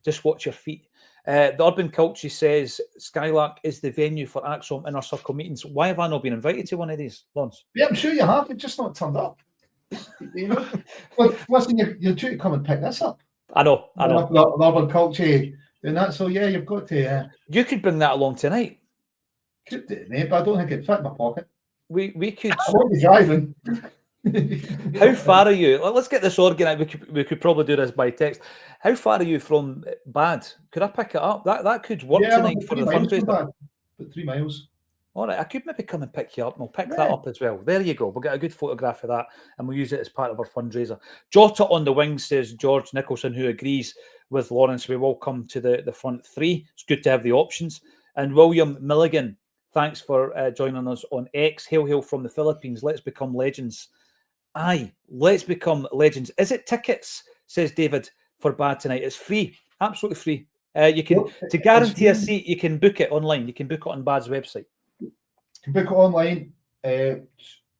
Just watch your feet. The Urban Culture says Skylark is the venue for Acsom Inner Circle meetings. Why have I not been invited to one of these, Lawrence? Yeah, I'm sure you have. You've just not turned up. Listen, you're due to come and pick this up. I know. The Urban Culture doing that. So yeah, you've got to. You could bring that along tonight. Could do, mate, but I don't think it'd fit in my pocket. We could. I won't be driving. How far are you? Let's get this organised. We could probably do this by text. How far are you from Bad? Could I pick it up? That could work tonight for the fundraiser. About 3 miles. All right, I could maybe come and pick you up, and I'll pick that up as well. There you go. We'll get a good photograph of that, and we'll use it as part of our fundraiser. Jota on the wing, says George Nicholson, who agrees with Lawrence. We will come to the front three. It's good to have the options. And William Milligan, thanks for joining us on X. Hail from the Philippines. Let's become legends. Aye, let's become legends. Is it tickets, says David, for Bad tonight? It's free, absolutely free. You can to guarantee a seat, you can book it online. You can book it on Bad's website. You can book it online. The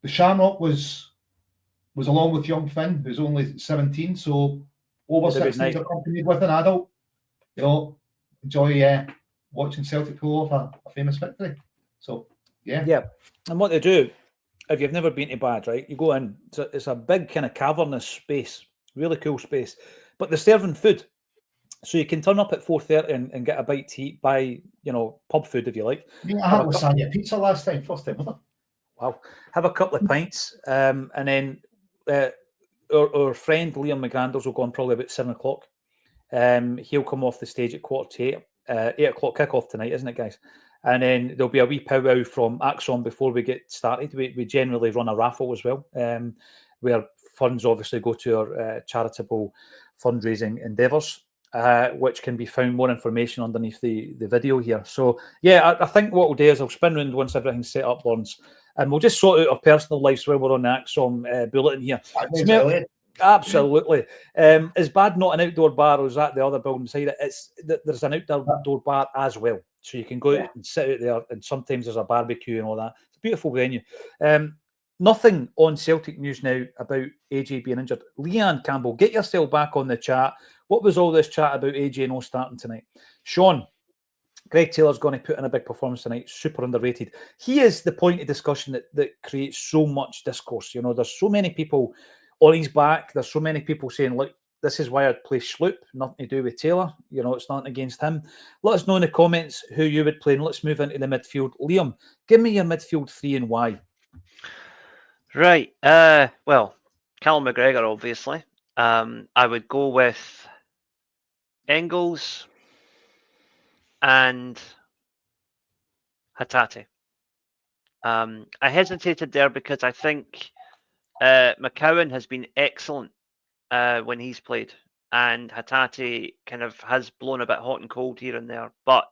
Shamrock was along with young Finn, who's only 17, so over 16s accompanied with an adult. Enjoy watching Celtic pull off a famous victory. So yeah. And what they do, if you've never been to Bad, right, you go in. It's a big kind of cavernous space, really cool space. But they're serving food, so you can turn up at 4:30 and get a bite to eat. Buy pub food if you like. I had lasagna pizza last time, first time ever. Wow, have a couple of pints, and then our friend Liam McGandles will go on probably about 7 o'clock. He'll come off the stage at 7:45. 8 o'clock kickoff tonight, isn't it, guys? And then there'll be a wee powwow from Acsom before we get started. We generally run a raffle as well, where funds obviously go to our charitable fundraising endeavours, which can be found more information underneath the video here. So yeah, I think what we'll do is I'll spin round once everything's set up, Lawrence, and we'll just sort out our personal lives while we're on the Acsom bulletin here. Absolutely. Is Bad not an outdoor bar, or is that the other building beside it? There's an outdoor bar as well, so you can go out and sit out there, and sometimes there's a barbecue and all that. It's a beautiful venue. Nothing on Celtic news now about AJ being injured. Leanne Campbell, get yourself back on the chat. What was all this chat about AJ not starting tonight? Sean, Greg Taylor's going to put in a big performance tonight. Super underrated. He is the point of discussion that creates so much discourse. There's so many people on his back. There's so many people saying, look, this is why I'd play Schlupp. Nothing to do with Taylor. It's nothing against him. Let us know in the comments who you would play, and let's move into the midfield. Liam, give me your midfield three and why. Right. Well, Callum McGregor, obviously. I would go with Engels and Hatate. I hesitated there because I think McCowan has been excellent when he's played, and Hatate kind of has blown a bit hot and cold here and there. But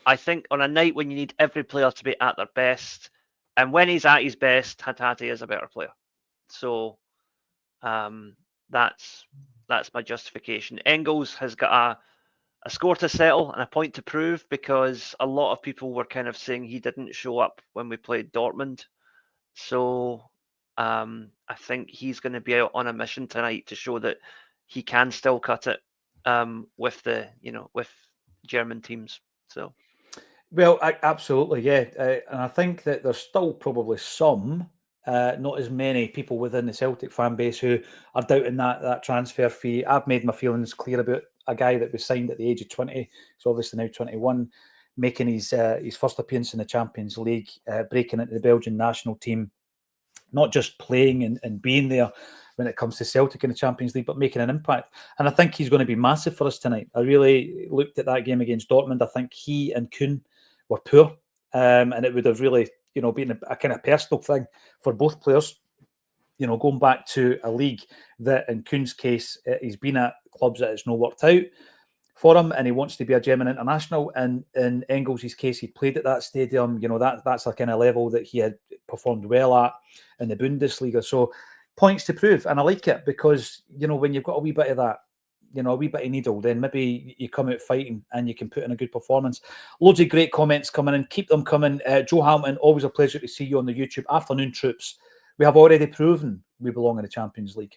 I think on a night when you need every player to be at their best, and when he's at his best, Hatate is a better player. So that's my justification. Engels has got a score to settle and a point to prove, because a lot of people were kind of saying he didn't show up when we played Dortmund. So I think he's going to be out on a mission tonight to show that he can still cut it with German teams. So. Well, absolutely, yeah. And I think that there's still probably some not as many people within the Celtic fan base who are doubting that transfer fee. I've made my feelings clear about a guy that was signed at the age of 20, so obviously now 21, making his first appearance in the Champions League, breaking into the Belgian national team, not just playing and being there when it comes to Celtic in the Champions League, but making an impact. And I think he's going to be massive for us tonight. I really looked at that game against Dortmund. I think he and Kuhn were poor, and it would have really, been a kind of personal thing for both players. Going back to a league that, in Kuhn's case, he's been at clubs that it's not worked out for him, and he wants to be a German international. And in Engels' case, he played at that stadium. That's a kind of level that he had performed well at in the Bundesliga. So points to prove, and I like it because when you've got a wee bit of that, a wee bit of needle, then maybe you come out fighting and you can put in a good performance. Loads of great comments coming in. Keep them coming. Joe Hamilton, always a pleasure to see you on the YouTube. Afternoon troops. We have already proven we belong in the Champions League.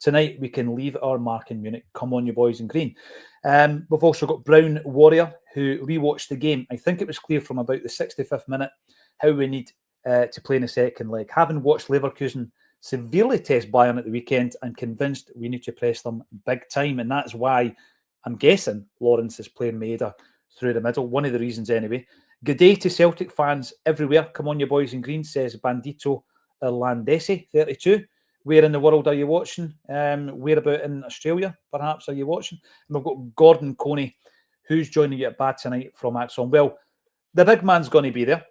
Tonight, we can leave our mark in Munich. Come on, you boys in green. We've also got Brown Warrior, who rewatched the game. I think it was clear from about the 65th minute how we need to play in the second leg. Having watched Leverkusen severely test Bayern at the weekend, and convinced we need to press them big time. And that's why I'm guessing Lawrence is playing Maeda through the middle. One of the reasons anyway. Good day to Celtic fans everywhere. Come on, you boys in green, says Bandito Irlandesi, 32. Where in the world are you watching? Where about in Australia, perhaps, are you watching? And we've got Gordon Coney, who's joining you at bad tonight from Acsom. Well, the big man's going to be there.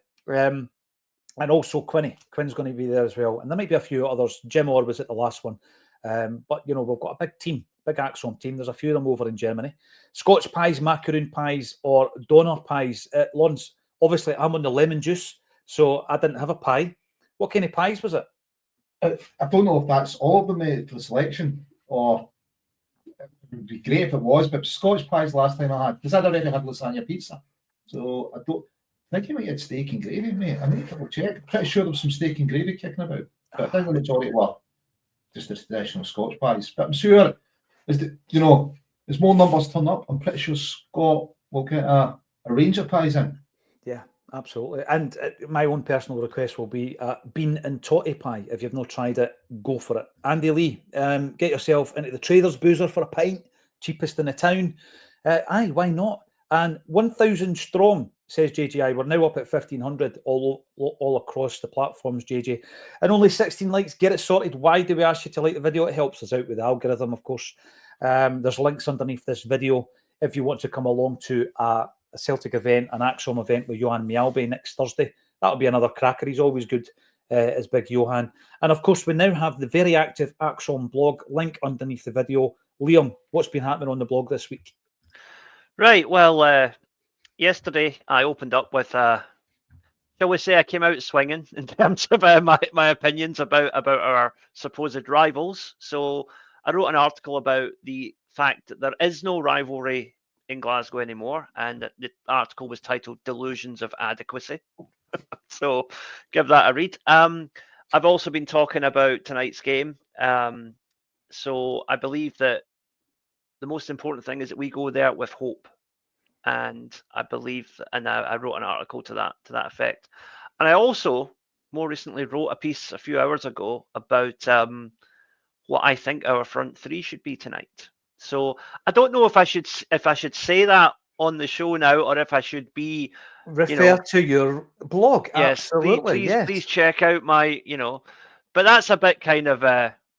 And also Quinny. Quinn's going to be there as well. And there might be a few others. Jim Orr was at the last one. But, we've got a big team, big Acsom team. There's a few of them over in Germany. Scotch pies, macaroon pies, or doner pies. Lawrence, obviously, I'm on the lemon juice, so I didn't have a pie. What kind of pies was it? I don't know if that's all of them for the selection, or it would be great if it was, but Scotch pies last time I had, because I'd already had lasagna pizza. So I think you might have steak and gravy, mate. I need to double check. Pretty sure there was some steak and gravy kicking about, but I think the majority were just the traditional Scotch pies. But I'm sure, as more numbers turn up, I'm pretty sure Scott will get a range of pies in. Yeah, absolutely. And my own personal request will be bean and toddy pie. If you've not tried it, go for it. Andy Lee, get yourself into the Traders Boozer for a pint, cheapest in the town. Aye, why not? And 1,000 strong, says JGI. We're now up at 1,500 all across the platforms, JJ. And only 16 likes. Get it sorted. Why do we ask you to like the video? It helps us out with the algorithm, of course. There's links underneath this video if you want to come along to a Celtic event, an Acsom event with Johan Mialbe next Thursday. That'll be another cracker. He's always good, as Big Johan. And of course, we now have the very active Acsom blog, link underneath the video. Liam, what's been happening on the blog this week? Right, well, yesterday I opened up with, shall we say, I came out swinging in terms of my opinions about our supposed rivals. So I wrote an article about the fact that there is no rivalry in Glasgow anymore, and the article was titled "Delusions of Adequacy." So give that a read. I've also been talking about tonight's game. So I believe that the most important thing is that we go there with hope, and I believe, and I wrote an article to that effect. And I also more recently wrote a piece a few hours ago about what I think our front three should be tonight. So I don't know if I should say that on the show now, or if I should be refer to your blog. Yes, absolutely. Please check out my but that's a bit kind of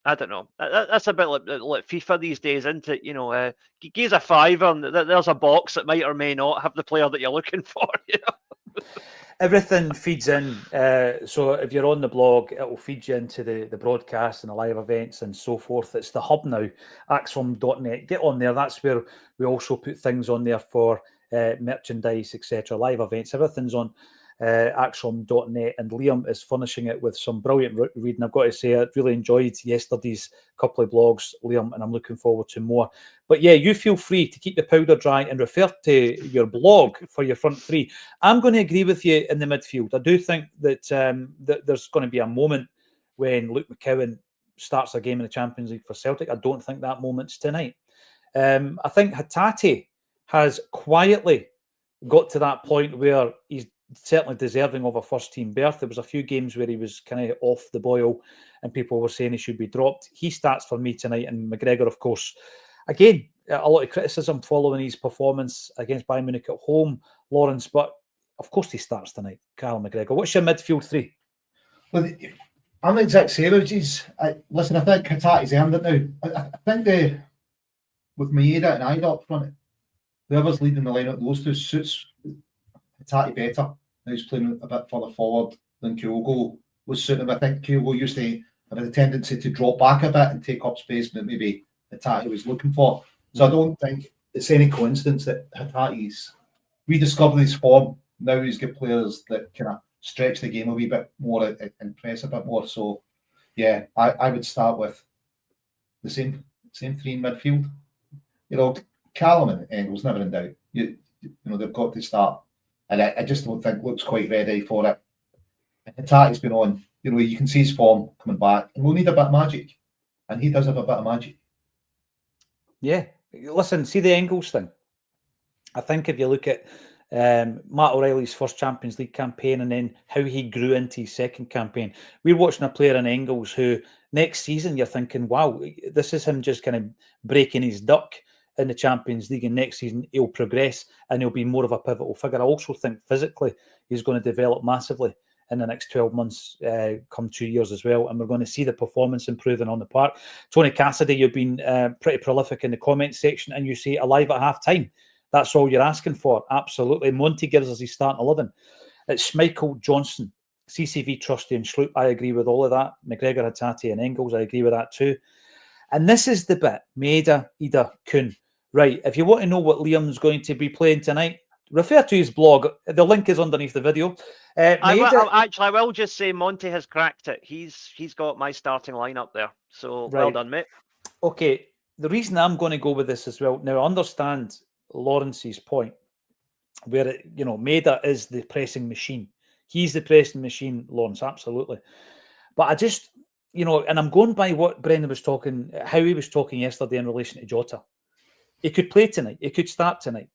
I don't know. That's a bit like FIFA these days, isn't it? Give a fiver, and there's a box that might or may not have the player that you're looking for. Everything feeds in. So if you're on the blog, it will feed you into the broadcast and the live events and so forth. It's the hub now, Acsom.net. Get on there. That's where we also put things on there for merchandise, etc., live events. Everything's on Acsom.net, and Liam is furnishing it with some brilliant reading. I've got to say, I really enjoyed yesterday's couple of blogs, Liam, and I'm looking forward to more. But yeah, you feel free to keep the powder dry and refer to your blog for your front three. I'm going to agree with you in the midfield. I do think that, that there's going to be a moment when Luke McCowan starts a game in the Champions League for Celtic. I don't think that moment's tonight. I think Hatate has quietly got to that point where he's certainly deserving of a first-team berth. There was a few games where he was kind of off the boil and people were saying he should be dropped. He starts for me tonight, and McGregor, of course, again, a lot of criticism following his performance against Bayern Munich at home, Lawrence, but of course he starts tonight. Carl McGregor. What's your midfield three? Well, I'm the exact same as you. Listen, I think Hatati's earned it now. I think with Maeda and Ida up front, whoever's leading the lineup, those two suits Hatati better. Now he's playing a bit further forward than Kyogo was suiting him. I think Kyogo used to have a tendency to drop back a bit and take up space that maybe Hatati was looking for. So I don't think it's any coincidence that Hatati's rediscovered his form. Now he's got players that kind of stretch the game a wee bit more and press a bit more. So yeah, I would start with the same three in midfield. You know, Callum and Engels never in doubt. You know, they've got to start. And I just don't think Luke's quite ready for it. And Hatati's been on. You know, you can see his form coming back. And we'll need a bit of magic. And he does have a bit of magic. Yeah. Listen, see the Engels thing. I think if you look at Matt O'Reilly's first Champions League campaign and then how he grew into his second campaign, we're watching a player in Engels who next season you're thinking, wow, this is him just kind of breaking his duck in the Champions League, and next season he'll progress and he'll be more of a pivotal figure. I also think physically he's going to develop massively in the next 12 months, come 2 years as well, and we're going to see the performance improving on the park. Tony Cassidy, you've been pretty prolific in the comment section, and you say alive at half time. That's all you're asking for. Absolutely. Monty gives us his starting 11. It's Michael Johnson, CCV, Trusty and Schloop. I agree with all of that. McGregor, Hatati and Engels, I agree with that too. And this is the bit, Maeda, Ida, Kuhn. Right, if you want to know what Liam's going to be playing tonight, refer to his blog. The link is underneath the video. I will just say Monty has cracked it. He's got my starting lineup there. So well done, mate. Okay, the reason I'm going to go with this as well, now I understand Lawrence's point, where Maeda is the pressing machine. He's the pressing machine, Lawrence, absolutely. But I just, and I'm going by what Brendan was talking, how he was talking yesterday in relation to Jota. He could play tonight. He could start tonight.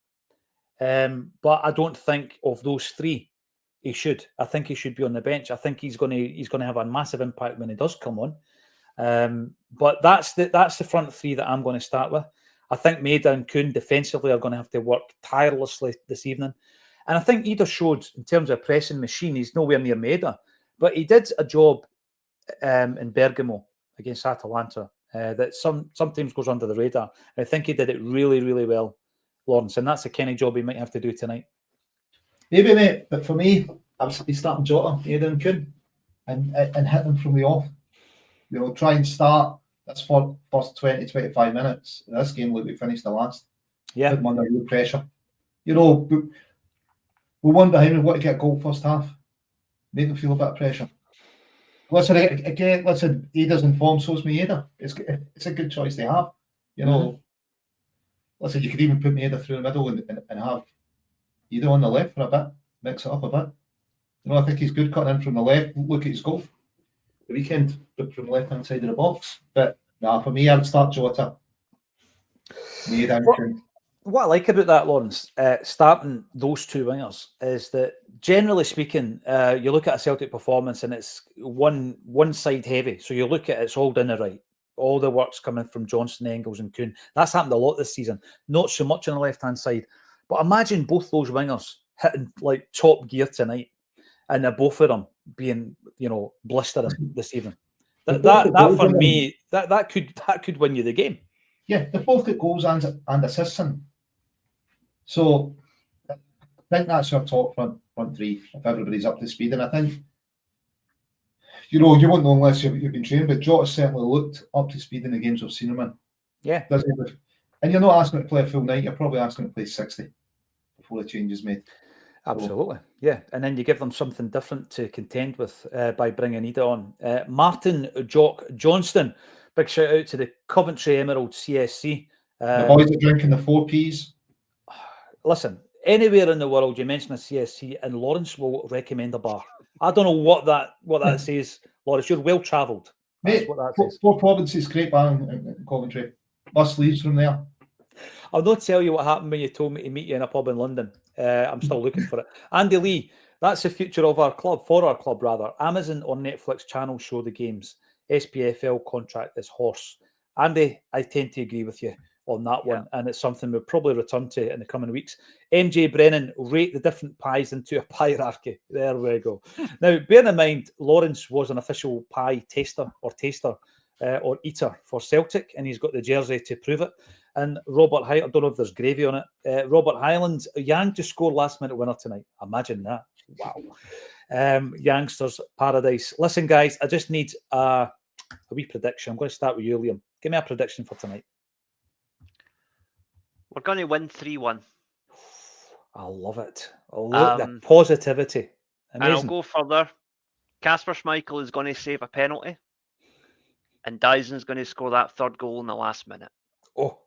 But I don't think of those three he should. I think he should be on the bench. I think he's going to have a massive impact when he does come on. But that's the front three that I'm going to start with. I think Maeda and Kuhn defensively are going to have to work tirelessly this evening. And I think Ida showed, in terms of pressing machine, he's nowhere near Maeda. But he did a job in Bergamo against Atalanta that sometimes goes under the radar. I think he did it really, really well, Lawrence. And that's the kind of job he might have to do tonight. Maybe, mate. But for me, I would be starting Jota, Maeda and Kuhn and hit them from the off. Try and start. That's for first 20, 25 minutes. In this game, look, we finished the last. Yeah. Put them under real pressure. We won behind. We want to get a goal first half. Make them feel a bit of pressure. Listen, again, Ada's in form, so's Maeda. It's a good choice to have. Listen, you could even put Maeda through the middle and have Ida on the left for a bit. Mix it up a bit. I think he's good cutting in from the left. Look at his goal the weekend, but from the left-hand side of the box. But for me, I would start Jota. What I like about that, Lawrence, starting those two wingers, is that generally speaking, you look at a Celtic performance and it's one side heavy. So you look at it's all down the right. All the work's coming from Johnson, Engels and Kuhn. That's happened a lot this season. Not so much on the left-hand side. But imagine both those wingers hitting like top gear tonight, and both of them being, blistering this evening. That for me, that could win you the game. Yeah, they've both got goals and assists in. So I think that's our top front three if everybody's up to speed. And I think you won't know unless you've been trained, but Jota certainly looked up to speed in the games we've seen him in. Yeah. And you're not asking him to play a full night, you're probably asking him to play 60 before the change is made. Absolutely, yeah. And then you give them something different to contend with by bringing Ida on. Martin Jock Johnston, big shout out to the Coventry Emerald CSC. The boys are drinking the 4 Ps. Listen, anywhere in the world you mention a CSC and Lawrence will recommend a bar. I don't know what that says, Lawrence. You're well travelled. Mate, what that says. 4 Provinces, great bar in Coventry. Bus leaves from there. I'll not tell you what happened when you told me to meet you in a pub in London. I'm still looking for it. Andy Lee, That's the future of our club, for our club rather. Amazon or Netflix channels show the games. SPFL contract is horse. Andy, I tend to agree with you on that one, and it's something we'll probably return to in the coming weeks. MJ Brennan, rate the different pies into a hierarchy. There we go. Now, bear in mind, Lawrence was an official pie taster or eater for Celtic, and he's got the jersey to prove it. And Robert I don't know if there's gravy on it. Robert Highlands, Yang to score last-minute winner tonight. Imagine that. Wow. Youngsters paradise. Listen, guys, I just need a wee prediction. I'm going to start with you, Liam. Give me a prediction for tonight. We're going to win 3-1. I love it. I love the positivity. Amazing. And I'll go further. Kasper Schmeichel is going to save a penalty, and Dyson's going to score that third goal in the last minute. Oh,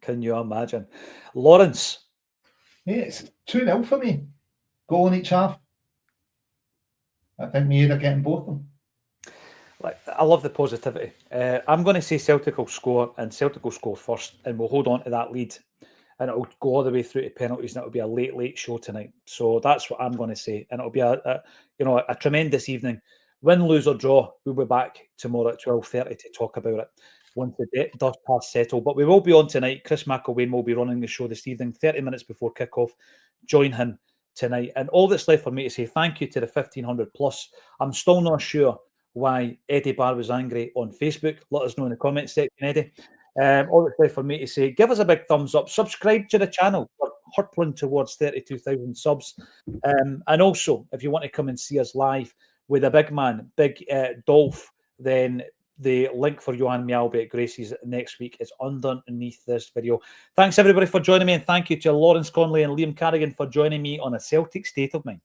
can you imagine? Lawrence? Yeah, it's 2-0 for me. Goal in each half. I think me either getting both of them. I love the positivity. I'm going to say Celtic will score, and Celtic will score first, and we'll hold on to that lead. And it'll go all the way through to penalties, and it'll be a late show tonight. So that's what I'm going to say, and it'll be a tremendous evening. Win, lose or draw, we'll be back tomorrow at 12:30 to talk about it once the dust has settled. But we will be on tonight. Chris McElwain will be running the show this evening, 30 minutes before kickoff. Join him tonight. And all that's left for me to say thank you to the 1,500 plus. I'm still not sure why Eddie Barr was angry on Facebook. Let us know in the comments section, Eddie. All that's left for me to say, give us a big thumbs up, subscribe to the channel. We're hurtling towards 32,000 subs. And also, if you want to come and see us live with a big man, Big Dolph, then the link for Johan Mjalby at Gracie's next week is underneath this video. Thanks everybody for joining me, and thank you to Lawrence Conley and Liam Carrigan for joining me on A Celtic State of Mind.